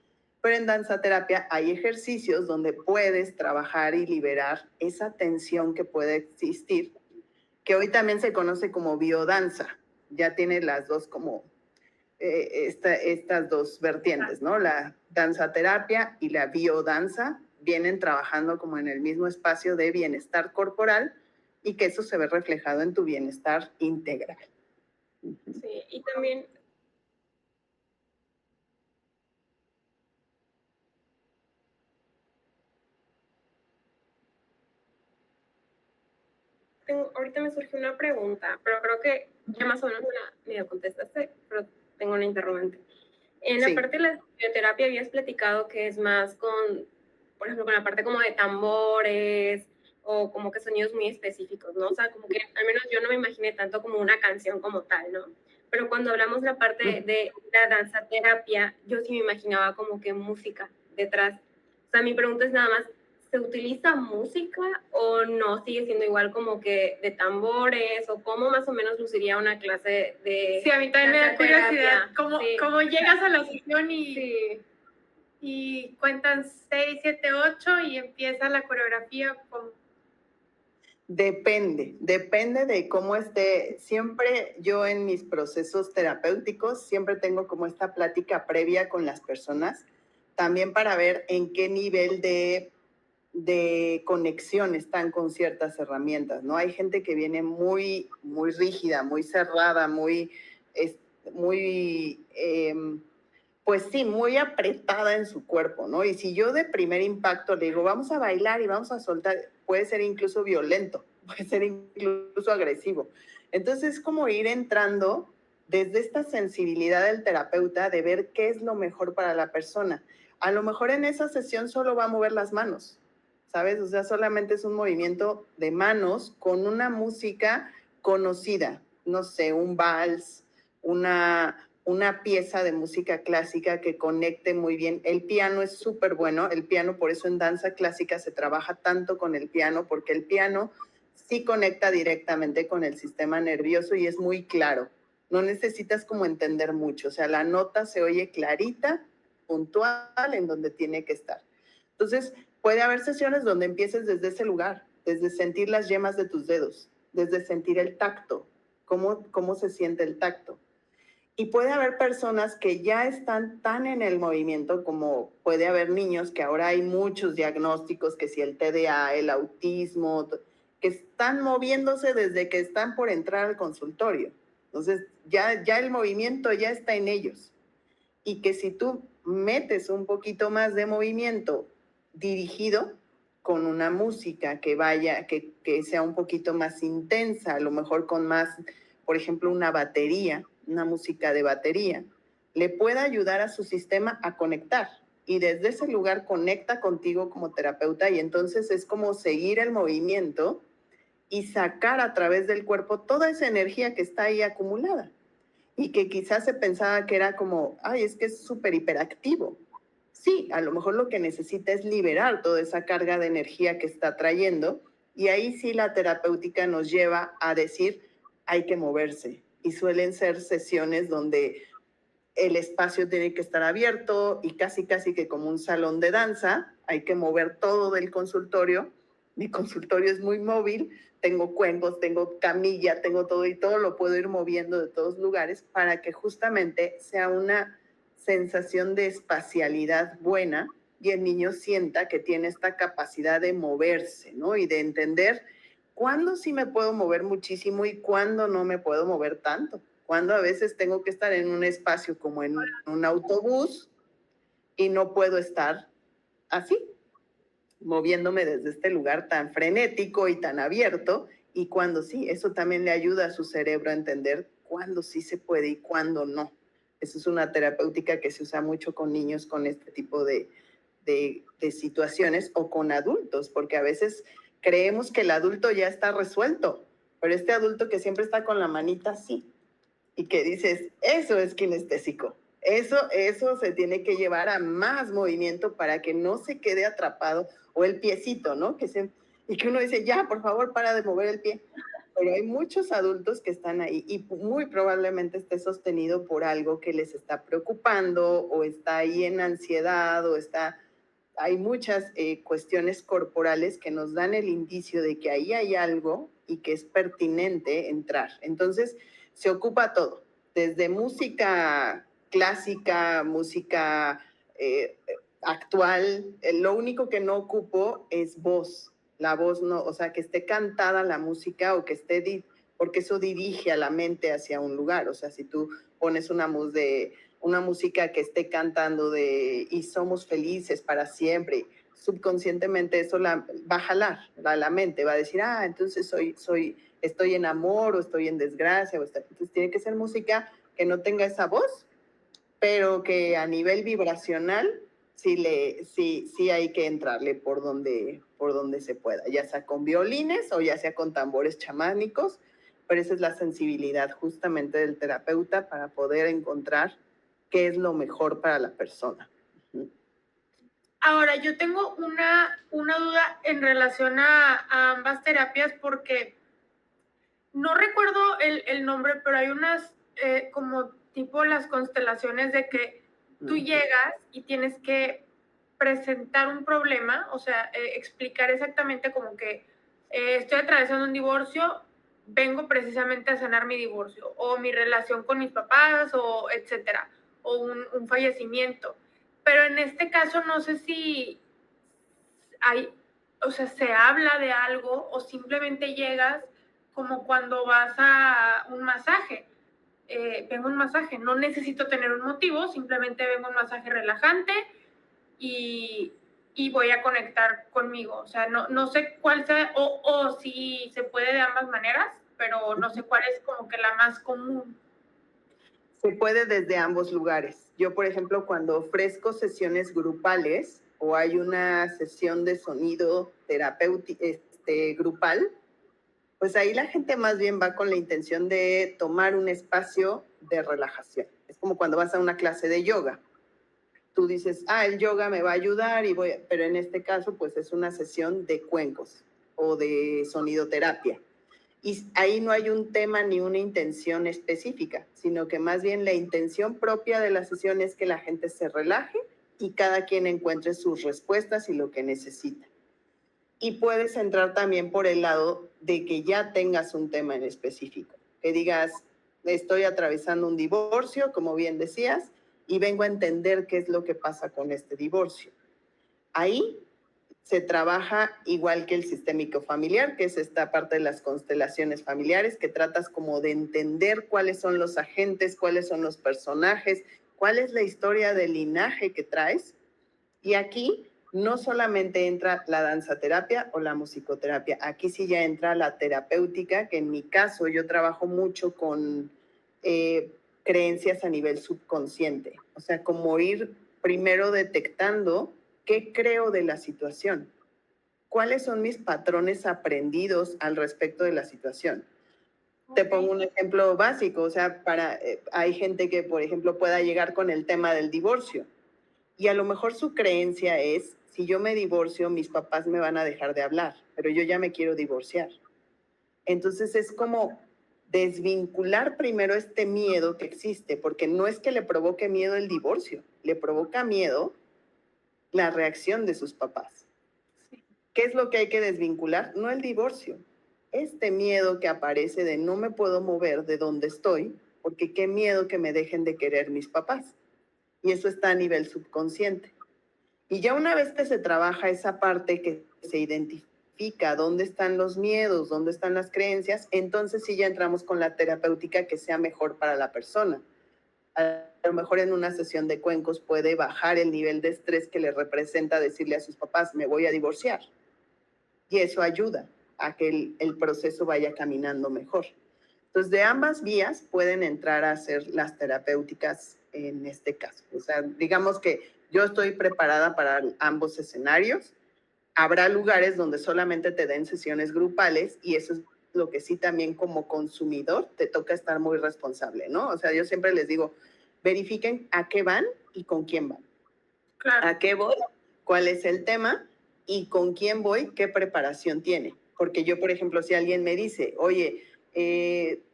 Speaker 4: Pero en danzaterapia hay ejercicios donde puedes trabajar y liberar esa tensión que puede existir, que hoy también se conoce como biodanza. Ya tiene las dos como estas dos vertientes, ¿no? La danzaterapia y la biodanza vienen trabajando como en el mismo espacio de bienestar corporal y que eso se ve reflejado en tu bienestar integral.
Speaker 3: Sí, y también ahorita me surgió una pregunta, pero creo que ya más o menos me la contestaste, pero tengo una interrogante. En la parte de la bioterapia habías platicado que es más con, por ejemplo, con la parte como de tambores o como que sonidos muy específicos, ¿no? O sea, como que al menos yo no me imaginé tanto como una canción como tal, ¿no? Pero cuando hablamos de la parte de la danza terapia, yo sí me imaginaba como que música detrás. O sea, mi pregunta es nada más, ¿se utiliza música o no? ¿Sigue siendo igual como que de tambores? ¿O cómo más o menos luciría una clase de
Speaker 2: Sí, a mí también me da curiosidad.
Speaker 3: Sí.
Speaker 2: ¿Cómo llegas a la sesión y cuentan 6, 7, 8 y empieza la coreografía?
Speaker 4: Depende de cómo esté. Siempre yo en mis procesos terapéuticos, siempre tengo como esta plática previa con las personas, también para ver en qué nivel de conexión están con ciertas herramientas, ¿no? Hay gente que viene muy, muy rígida, muy cerrada, pues sí, muy apretada en su cuerpo, ¿no? Y si yo de primer impacto le digo, vamos a bailar y vamos a soltar, puede ser incluso violento, puede ser incluso agresivo. Entonces es como ir entrando desde esta sensibilidad del terapeuta de ver qué es lo mejor para la persona. A lo mejor en esa sesión solo va a mover las manos, ¿sabes? O sea, solamente es un movimiento de manos con una música conocida, no sé, un vals, una pieza de música clásica que conecte muy bien. El piano es súper bueno, el piano, por eso en danza clásica se trabaja tanto con el piano, porque el piano sí conecta directamente con el sistema nervioso y es muy claro. No necesitas como entender mucho, o sea, la nota se oye clarita, puntual, en donde tiene que estar. Entonces, puede haber sesiones donde empieces desde ese lugar, desde sentir las yemas de tus dedos, desde sentir el tacto, cómo se siente el tacto. Y puede haber personas que ya están tan en el movimiento, como puede haber niños, que ahora hay muchos diagnósticos, que si el TDA, el autismo, que están moviéndose desde que están por entrar al consultorio. Entonces, ya el movimiento ya está en ellos. Y que si tú metes un poquito más de movimiento dirigido con una música que sea un poquito más intensa, a lo mejor con más, por ejemplo, una batería, una música de batería, le puede ayudar a su sistema a conectar. Y desde ese lugar conecta contigo como terapeuta y entonces es como seguir el movimiento y sacar a través del cuerpo toda esa energía que está ahí acumulada y que quizás se pensaba que era como, ay, es que es súper hiperactivo. Sí, a lo mejor lo que necesita es liberar toda esa carga de energía que está trayendo y ahí sí la terapéutica nos lleva a decir, hay que moverse. Y suelen ser sesiones donde el espacio tiene que estar abierto y casi que como un salón de danza, hay que mover todo del consultorio. Mi consultorio es muy móvil, tengo cuencos, tengo camilla, tengo todo y todo lo puedo ir moviendo de todos lugares para que justamente sea una sensación de espacialidad buena y el niño sienta que tiene esta capacidad de moverse, ¿no? Y de entender cuándo sí me puedo mover muchísimo y cuándo no me puedo mover tanto. Cuando a veces tengo que estar en un espacio como en un autobús y no puedo estar así, moviéndome desde este lugar tan frenético y tan abierto, y cuando sí, eso también le ayuda a su cerebro a entender cuándo sí se puede y cuándo no. Eso es una terapéutica que se usa mucho con niños con este tipo de situaciones o con adultos, porque a veces creemos que el adulto ya está resuelto, pero este adulto que siempre está con la manita así y que dices, eso es kinestésico. Eso se tiene que llevar a más movimiento para que no se quede atrapado, o el piecito, ¿no? Y que uno dice, ya, por favor, para de mover el pie. Pero hay muchos adultos que están ahí y muy probablemente esté sostenido por algo que les está preocupando o está ahí en ansiedad hay muchas cuestiones corporales que nos dan el indicio de que ahí hay algo y que es pertinente entrar. Entonces, se ocupa todo, desde música clásica, música actual. Lo único que no ocupo es voz. La voz no, o sea, que esté cantada la música o que esté, porque eso dirige a la mente hacia un lugar. O sea, si tú pones una música que esté cantando y somos felices para siempre, subconscientemente eso va a jalar la mente, va a decir, entonces estoy en amor o estoy en desgracia. Entonces tiene que ser música que no tenga esa voz, pero que a nivel vibracional sí hay que entrarle por donde por donde se pueda, ya sea con violines o ya sea con tambores chamánicos, pero esa es la sensibilidad justamente del terapeuta para poder encontrar qué es lo mejor para la persona.
Speaker 2: Ahora, yo tengo una duda en relación a ambas terapias porque no recuerdo el nombre, pero hay unas como tipo las constelaciones de que tú llegas y tienes que presentar un problema, o sea, explicar exactamente como que estoy atravesando un divorcio, vengo precisamente a sanar mi divorcio, o mi relación con mis papás, o etcétera, o un fallecimiento. Pero en este caso no sé si hay, o sea, se habla de algo o simplemente llegas como cuando vas a un masaje. Vengo a un masaje, no necesito tener un motivo, simplemente vengo a un masaje relajante y voy a conectar conmigo. O sea, no sé cuál sea, o si se puede de ambas maneras, pero no sé cuál es como que la más común.
Speaker 4: Se puede desde ambos lugares. Yo, por ejemplo, cuando ofrezco sesiones grupales o hay una sesión de sonido terapéutico grupal, pues ahí la gente más bien va con la intención de tomar un espacio de relajación. Es como cuando vas a una clase de yoga. Tú dices, el yoga me va a ayudar, pero en este caso, pues es una sesión de cuencos o de sonidoterapia. Y ahí no hay un tema ni una intención específica, sino que más bien la intención propia de la sesión es que la gente se relaje y cada quien encuentre sus respuestas y lo que necesita. Y puedes entrar también por el lado de que ya tengas un tema en específico, que digas, estoy atravesando un divorcio, como bien decías, y vengo a entender qué es lo que pasa con este divorcio. Ahí se trabaja igual que el sistémico familiar, que es esta parte de las constelaciones familiares, que tratas como de entender cuáles son los agentes, cuáles son los personajes, cuál es la historia del linaje que traes. Y aquí no solamente entra la danzaterapia o la musicoterapia, aquí sí ya entra la terapéutica, que en mi caso yo trabajo mucho con creencias a nivel subconsciente, o sea, como ir primero detectando qué creo de la situación, cuáles son mis patrones aprendidos al respecto de la situación. Te pongo un ejemplo básico, o sea, hay gente que, por ejemplo, pueda llegar con el tema del divorcio y a lo mejor su creencia es, si yo me divorcio, mis papás me van a dejar de hablar, pero yo ya me quiero divorciar. Entonces es como desvincular primero este miedo que existe, porque no es que le provoque miedo el divorcio, le provoca miedo la reacción de sus papás. ¿Qué es lo que hay que desvincular? No el divorcio, este miedo que aparece de no me puedo mover de donde estoy, porque qué miedo que me dejen de querer mis papás. Y eso está a nivel subconsciente. Y ya una vez que se trabaja esa parte que se identifica dónde están los miedos, dónde están las creencias, entonces sí ya entramos con la terapéutica que sea mejor para la persona. A lo mejor en una sesión de cuencos puede bajar el nivel de estrés que le representa decirle a sus papás, me voy a divorciar. Y eso ayuda a que el proceso vaya caminando mejor. Entonces, de ambas vías pueden entrar a hacer las terapéuticas en este caso. O sea, digamos que yo estoy preparada para ambos escenarios. Habrá lugares donde solamente te den sesiones grupales y eso es lo que sí también como consumidor te toca estar muy responsable, ¿no? O sea, yo siempre les digo, verifiquen a qué van y con quién van.
Speaker 2: Claro.
Speaker 4: ¿A qué voy? ¿Cuál es el tema? Y con quién voy, qué preparación tiene. Porque yo, por ejemplo, si alguien me dice, oye,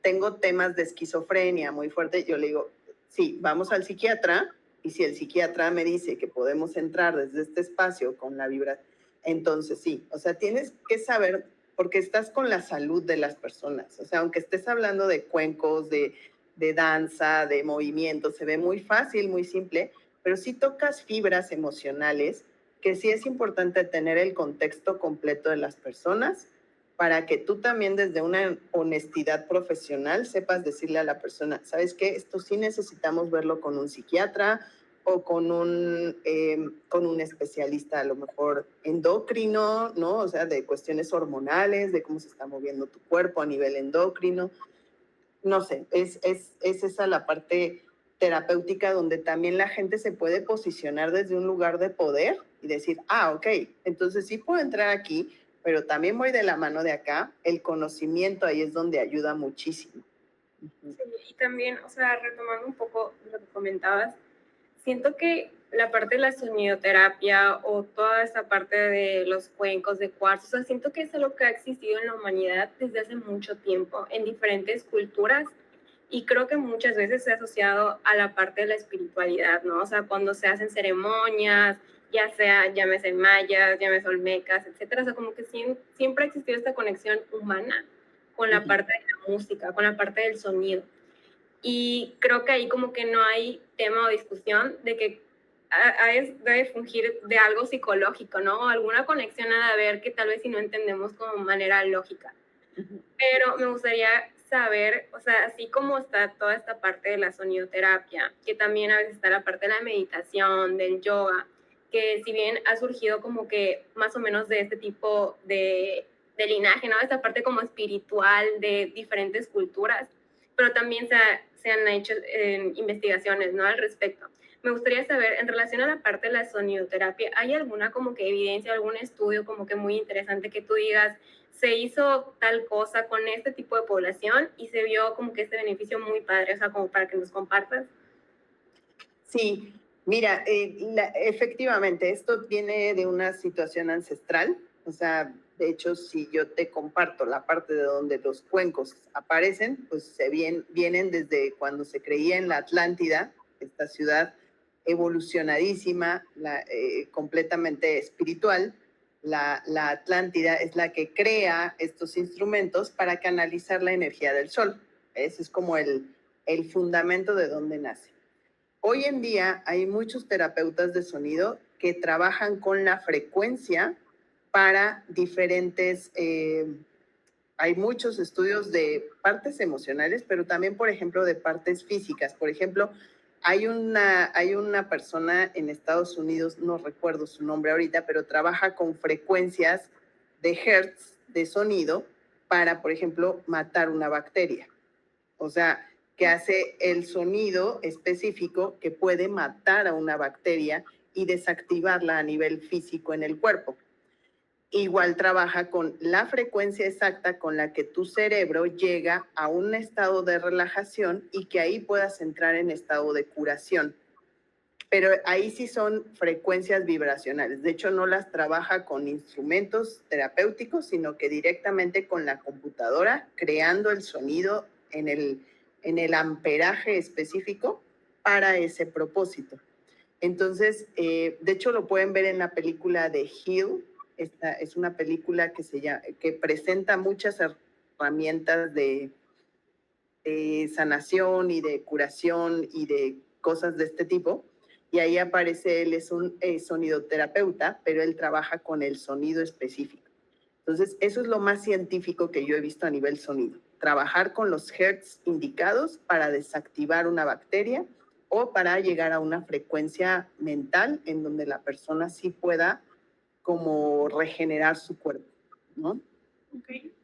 Speaker 4: tengo temas de esquizofrenia muy fuerte, yo le digo, sí, vamos al psiquiatra, y si el psiquiatra me dice que podemos entrar desde este espacio con la vibración, entonces sí, o sea, tienes que saber, porque estás con la salud de las personas, o sea, aunque estés hablando de cuencos, de danza, de movimiento, se ve muy fácil, muy simple, pero sí tocas fibras emocionales, que sí es importante tener el contexto completo de las personas, para que tú también desde una honestidad profesional sepas decirle a la persona, ¿sabes qué? Esto sí necesitamos verlo con un psiquiatra o con un especialista, a lo mejor endocrino, ¿no? O sea, de cuestiones hormonales, de cómo se está moviendo tu cuerpo a nivel endocrino. No sé, es esa la parte terapéutica donde también la gente se puede posicionar desde un lugar de poder y decir, ok, entonces sí puedo entrar aquí, pero también voy de la mano de acá. El conocimiento ahí es donde ayuda muchísimo.
Speaker 3: Sí, y también, o sea, retomando un poco lo que comentabas, siento que la parte de la sonidoterapia o toda esta parte de los cuencos de cuarzo, o sea, siento que es algo que ha existido en la humanidad desde hace mucho tiempo, en diferentes culturas, y creo que muchas veces se ha asociado a la parte de la espiritualidad, ¿no? O sea, cuando se hacen ceremonias, ya sea llámese mayas, llámese olmecas, etcétera, o sea, como que siempre ha existido esta conexión humana con la parte de la música, con la parte del sonido. Y creo que ahí como que no hay tema o discusión de que debe fungir de algo psicológico, ¿no? Alguna conexión ha de haber que tal vez si no entendemos como manera lógica. Pero me gustaría saber, o sea, así como está toda esta parte de la sonidoterapia, que también a veces está la parte de la meditación, del yoga, que si bien ha surgido como que más o menos de este tipo de linaje, ¿no? Esta parte como espiritual de diferentes culturas, pero también se han hecho investigaciones, ¿no? Al respecto. Me gustaría saber, en relación a la parte de la sonidoterapia, ¿hay alguna como que evidencia, algún estudio como que muy interesante que tú digas, se hizo tal cosa con este tipo de población y se vio como que este beneficio muy padre, o sea, como para que nos compartas?
Speaker 4: Sí, mira, efectivamente, esto viene de una situación ancestral. O sea, de hecho, si yo te comparto la parte de donde los cuencos aparecen, pues vienen desde cuando se creía en la Atlántida, esta ciudad evolucionadísima, completamente espiritual. La Atlántida es la que crea estos instrumentos para canalizar la energía del sol. Ese es como el fundamento de donde nace. Hoy en día hay muchos terapeutas de sonido que trabajan con la frecuencia para diferentes, hay muchos estudios de partes emocionales, pero también, por ejemplo, de partes físicas. Por ejemplo, hay una persona en Estados Unidos, no recuerdo su nombre ahorita, pero trabaja con frecuencias de hertz de sonido para, por ejemplo, matar una bacteria. O sea, que hace el sonido específico que puede matar a una bacteria y desactivarla a nivel físico en el cuerpo. Igual trabaja con la frecuencia exacta con la que tu cerebro llega a un estado de relajación y que ahí puedas entrar en estado de curación. Pero ahí sí son frecuencias vibracionales. De hecho, no las trabaja con instrumentos terapéuticos, sino que directamente con la computadora, creando el sonido en el amperaje específico para ese propósito. Entonces, de hecho, lo pueden ver en la película de Heal. Esta es una película que presenta muchas herramientas de sanación y de curación y de cosas de este tipo. Y ahí aparece, él es un sonidoterapeuta, pero él trabaja con el sonido específico. Entonces, eso es lo más científico que yo he visto a nivel sonido. Trabajar con los hertz indicados para desactivar una bacteria o para llegar a una frecuencia mental en donde la persona sí pueda como regenerar su cuerpo, ¿no?
Speaker 3: Okay.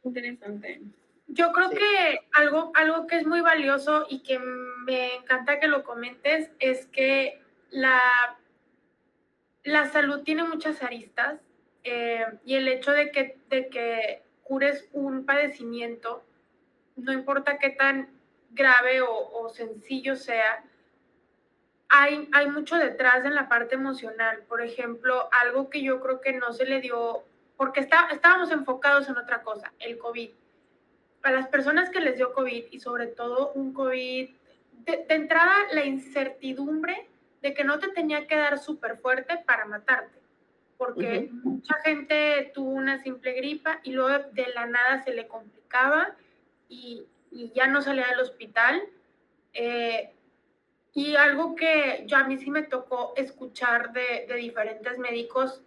Speaker 3: Interesante.
Speaker 2: Yo creo que algo que es muy valioso y que me encanta que lo comentes es que la salud tiene muchas aristas y el hecho de que cures un padecimiento, no importa qué tan grave o sencillo sea, hay mucho detrás en la parte emocional. Por ejemplo, algo que yo creo que no se le dio, porque estábamos enfocados en otra cosa, el COVID. A las personas que les dio COVID y sobre todo un COVID, de entrada la incertidumbre de que no te tenía que dar súper fuerte para matarte, porque mucha gente tuvo una simple gripa y luego de la nada se le complicaba y ya no salía del hospital. Y algo que a mí sí me tocó escuchar de diferentes médicos,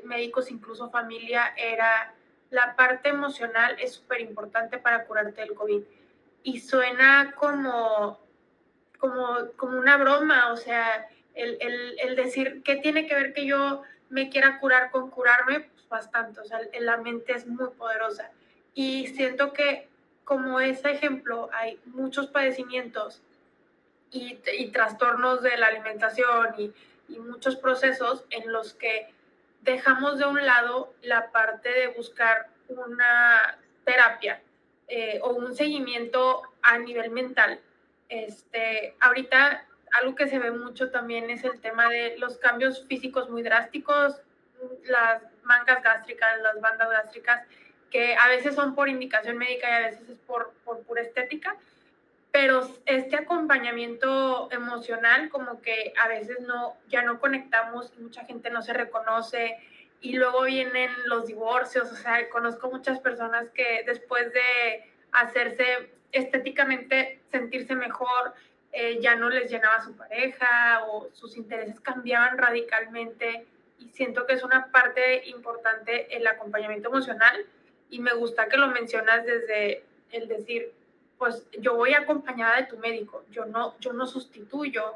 Speaker 2: médicos incluso familia, era la parte emocional es súper importante para curarte del COVID. Y suena como una broma, o sea, el decir, ¿qué tiene que ver que yo me quiera curar con curarme? Pues bastante, o sea, la mente es muy poderosa. Y siento que como ese ejemplo hay muchos padecimientos y trastornos de la alimentación y muchos procesos en los que dejamos de un lado la parte de buscar una terapia o un seguimiento a nivel mental. Ahorita algo que se ve mucho también es el tema de los cambios físicos muy drásticos, las mangas gástricas, las bandas gástricas, que a veces son por indicación médica y a veces es por pura estética, pero este acompañamiento emocional como que a veces ya no conectamos y mucha gente no se reconoce y luego vienen los divorcios. O sea, conozco muchas personas que después de hacerse estéticamente sentirse mejor, ya no les llenaba a su pareja o sus intereses cambiaban radicalmente, y siento que es una parte importante el acompañamiento emocional, y me gusta que lo mencionas desde el decir, pues yo voy acompañada de tu médico, yo no sustituyo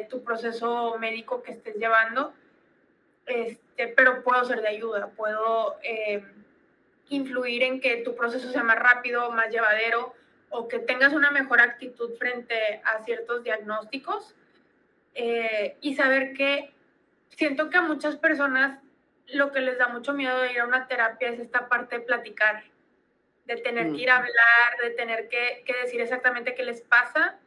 Speaker 2: tu proceso médico que estés llevando, pero puedo ser de ayuda, puedo influir en que tu proceso sea más rápido, más llevadero, o que tengas una mejor actitud frente a ciertos diagnósticos, y saber que siento que a muchas personas lo que les da mucho miedo de ir a una terapia es esta parte de platicar, de tener que ir a hablar, de tener que decir exactamente qué les pasa.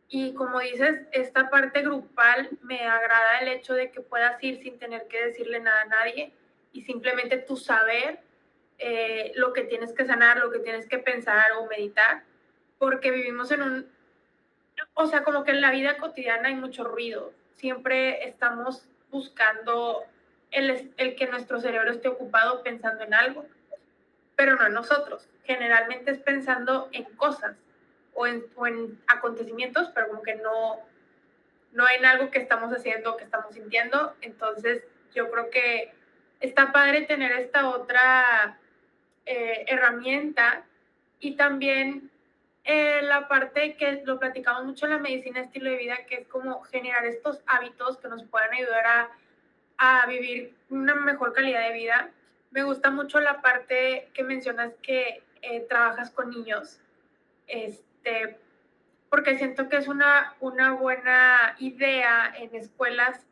Speaker 2: Y como dices, esta parte grupal me agrada el hecho de que puedas ir sin tener que decirle nada a nadie y simplemente tú saber lo que tienes que sanar, lo que tienes que pensar o meditar, porque vivimos o sea, como que en la vida cotidiana hay mucho ruido. Siempre estamos buscando el que nuestro cerebro esté ocupado pensando en algo, pero no en nosotros. Generalmente es pensando en cosas o en acontecimientos, pero como que no en algo que estamos haciendo, que estamos sintiendo. Entonces, yo creo que está padre tener esta otra herramienta, y también la parte que lo platicamos mucho en la medicina estilo de vida, que es como generar estos hábitos que nos puedan ayudar a vivir una mejor calidad de vida. Me gusta mucho la parte que mencionas que trabajas con niños, porque siento que es una buena idea en escuelas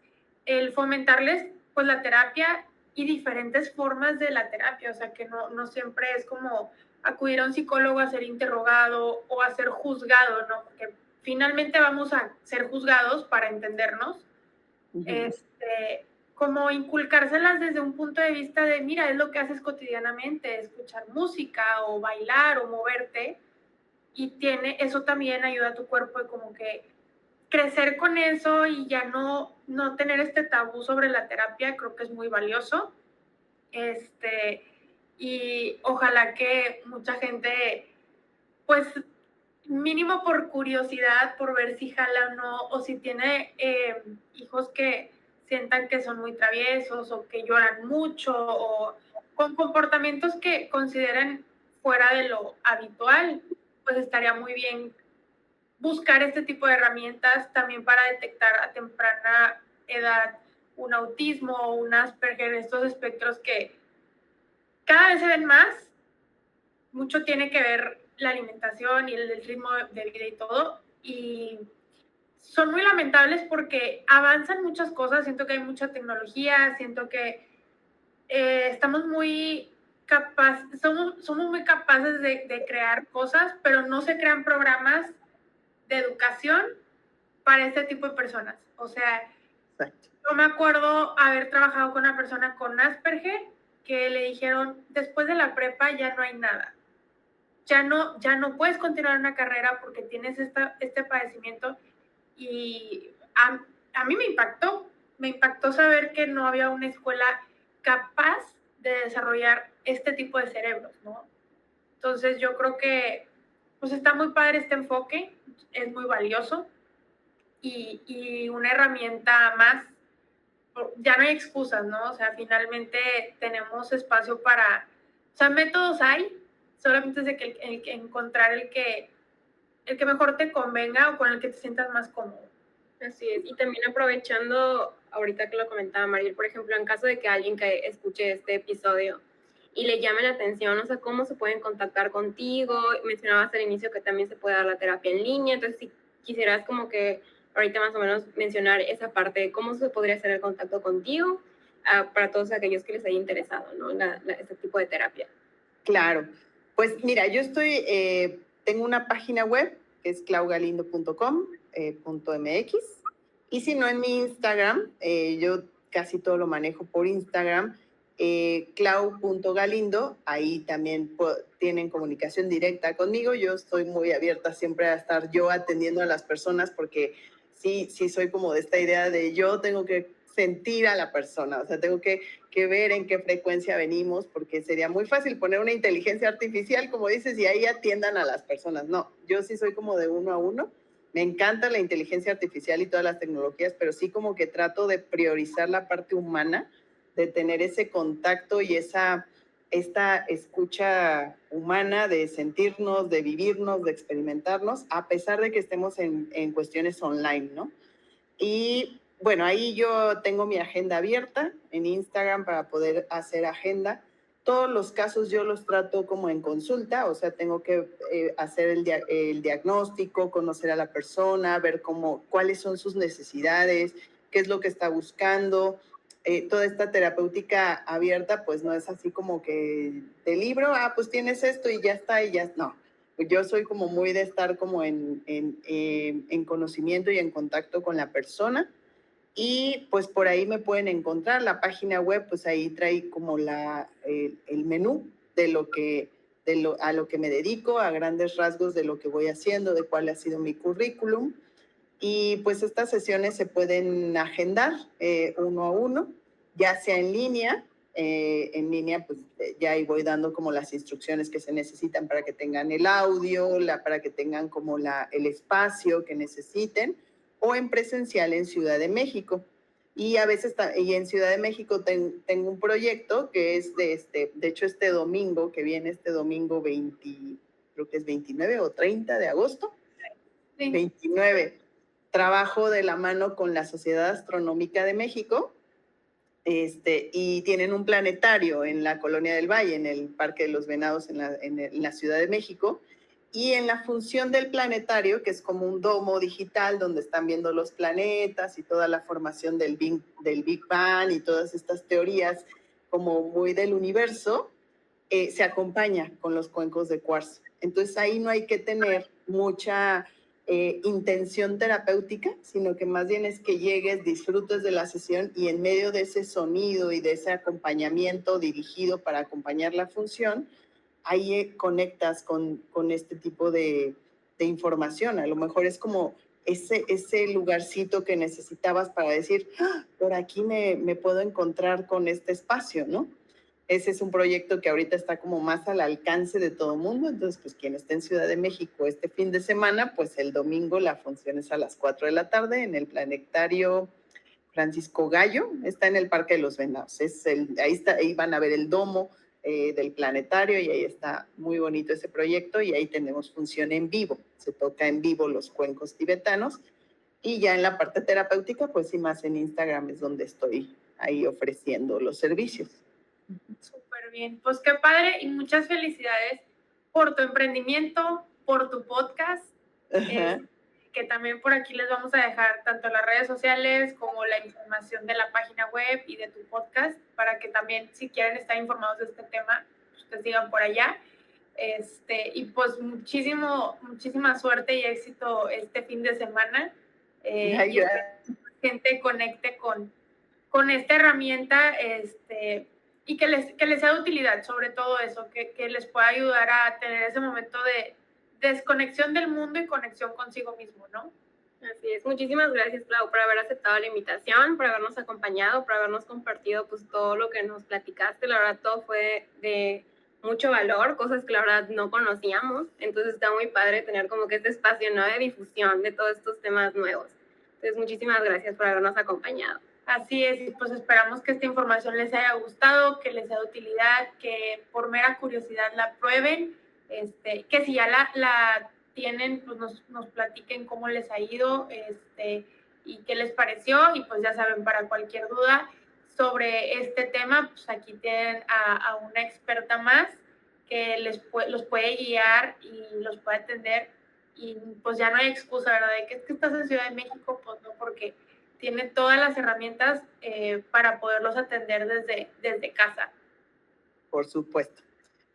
Speaker 2: el fomentarles pues la terapia y diferentes formas de la terapia. O sea, que no siempre es como acudir a un psicólogo a ser interrogado o a ser juzgado, ¿no? Porque finalmente vamos a ser juzgados para entendernos. Uh-huh. Como inculcárselas desde un punto de vista de, mira, es lo que haces cotidianamente, escuchar música o bailar o moverte, y eso también ayuda a tu cuerpo de como que crecer con eso y ya no tener este tabú sobre la terapia. Creo que es muy valioso. Y ojalá que mucha gente, pues mínimo por curiosidad, por ver si jala o no, o si tiene hijos que sientan que son muy traviesos o que lloran mucho o con comportamientos que consideren fuera de lo habitual, pues estaría muy bien buscar este tipo de herramientas también para detectar a temprana edad un autismo o un Asperger, estos espectros que cada vez se ven más. Mucho tiene que ver la alimentación y el ritmo de vida y todo, y son muy lamentables porque avanzan muchas cosas. Siento que hay mucha tecnología, siento que estamos muy somos muy capaces de crear cosas, pero no se crean programas de educación para este tipo de personas. O sea, exacto. Yo me acuerdo haber trabajado con una persona con Asperger que le dijeron, después de la prepa ya no hay nada. Ya no puedes continuar una carrera porque tienes este padecimiento. Y a mí me impactó saber que no había una escuela capaz de desarrollar este tipo de cerebros, ¿no? Entonces yo creo que pues está muy padre este enfoque, es muy valioso y una herramienta más. Ya no hay excusas, ¿no? O sea, finalmente tenemos espacio para, o sea, métodos hay, solamente es de que el que encontrar el que mejor te convenga o con el que te sientas más cómodo.
Speaker 3: Así es, y también aprovechando, ahorita que lo comentaba Mariel, por ejemplo, en caso de que alguien que escuche este episodio y le llame la atención, o sea, cómo se pueden contactar contigo. Mencionabas al inicio que también se puede dar la terapia en línea, entonces si quisieras como que ahorita más o menos mencionar esa parte de cómo se podría hacer el contacto contigo para todos aquellos que les haya interesado, ¿no? Este tipo de terapia.
Speaker 4: Claro. Pues mira, yo tengo una página web que es claugalindo.com.mx y si no en mi Instagram, yo casi todo lo manejo por Instagram, clau.galindo, ahí también tienen comunicación directa conmigo. Yo estoy muy abierta siempre a estar yo atendiendo a las personas porque sí soy como de esta idea de yo tengo que sentir a la persona, o sea, tengo que ver en qué frecuencia venimos, porque sería muy fácil poner una inteligencia artificial, como dices, y ahí atiendan a las personas. No, yo sí soy como de uno a uno. Me encanta la inteligencia artificial y todas las tecnologías, pero sí como que trato de priorizar la parte humana, de tener ese contacto y esta escucha humana, de sentirnos, de vivirnos, de experimentarnos, a pesar de que estemos en cuestiones online, ¿no? Y bueno, ahí yo tengo mi agenda abierta en Instagram para poder hacer agenda. Todos los casos yo los trato como en consulta, o sea, tengo que hacer el diagnóstico, conocer a la persona, ver cuáles son sus necesidades, qué es lo que está buscando. Toda esta terapéutica abierta, pues no es así como que de libro, pues tienes esto y ya está, no. Yo soy como muy de estar como en conocimiento y en contacto con la persona. Y pues por ahí me pueden encontrar. La página web, pues ahí trae como el menú de a lo que me dedico, a grandes rasgos de lo que voy haciendo, de cuál ha sido mi currículum. Y pues estas sesiones se pueden agendar uno a uno, ya sea en línea. Pues ya ahí voy dando como las instrucciones que se necesitan para que tengan el audio, para que tengan como el espacio que necesiten, o en presencial en Ciudad de México. Y a veces, y en Ciudad de México tengo un proyecto que es de hecho este domingo, que viene este domingo 20, creo que es 29 o 30 de agosto. Sí. 29. Trabajo de la mano con la Sociedad Astronómica de México, y tienen un planetario en la Colonia del Valle, en el Parque de los Venados, en la Ciudad de México. Y en la función del planetario, que es como un domo digital donde están viendo los planetas y toda la formación del Big Bang y todas estas teorías como muy del universo, se acompaña con los cuencos de cuarzo. Entonces ahí no hay que tener mucha intención terapéutica, sino que más bien es que llegues, disfrutes de la sesión y en medio de ese sonido y de ese acompañamiento dirigido para acompañar la función, ahí conectas con este tipo de información. A lo mejor es como ese lugarcito que necesitabas para decir, por aquí me puedo encontrar con este espacio, ¿no? Ese es un proyecto que ahorita está como más al alcance de todo el mundo. Entonces, pues quien esté en Ciudad de México este fin de semana, pues el domingo la función es a las 4 de la tarde en el Planetario Francisco Gallo. Está en el Parque de los Venados. Ahí van a ver el domo del planetario y ahí está muy bonito ese proyecto y ahí tenemos función en vivo. Se toca en vivo los cuencos tibetanos y ya en la parte terapéutica, pues sí, más en Instagram es donde estoy ahí ofreciendo los servicios.
Speaker 2: Súper bien, pues qué padre y muchas felicidades por tu emprendimiento, por tu podcast, que también por aquí les vamos a dejar tanto las redes sociales como la información de la página web y de tu podcast para que también si quieren estar informados de este tema, ustedes sigan por allá. Y pues muchísima suerte y éxito este fin de semana. Y que la gente conecte con esta herramienta y que les sea de utilidad, sobre todo eso, que les pueda ayudar a tener ese momento de desconexión del mundo y conexión consigo mismo, ¿no?
Speaker 3: Así es. Muchísimas gracias, Clau, por haber aceptado la invitación, por habernos acompañado, por habernos compartido pues todo lo que nos platicaste. La verdad, todo fue de mucho valor, cosas que la verdad no conocíamos. Entonces está muy padre tener como que este espacio, ¿no?, de difusión de todos estos temas nuevos. Entonces, muchísimas gracias por habernos acompañado.
Speaker 2: Así es, y pues esperamos que esta información les haya gustado, que les sea de utilidad, que por mera curiosidad la prueben, que si ya la tienen, pues nos platiquen cómo les ha ido, y qué les pareció, y pues ya saben, para cualquier duda sobre este tema, pues aquí tienen a una experta más que los puede guiar y los puede atender pues ya no hay excusa, ¿verdad? De que es que estás en Ciudad de México, pues no, porque tiene todas las herramientas para poderlos atender desde casa.
Speaker 4: Por supuesto.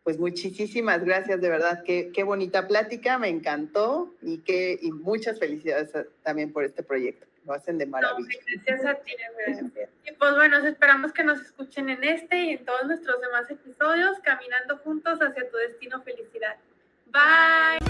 Speaker 4: Pues muchísimas gracias, de verdad, qué bonita plática, me encantó y muchas felicidades también por este proyecto. Lo hacen de maravilla.
Speaker 2: No, gracias a ti. Gracias. Y pues bueno, esperamos que nos escuchen en este y en todos nuestros demás episodios, caminando juntos hacia tu destino felicidad. Bye.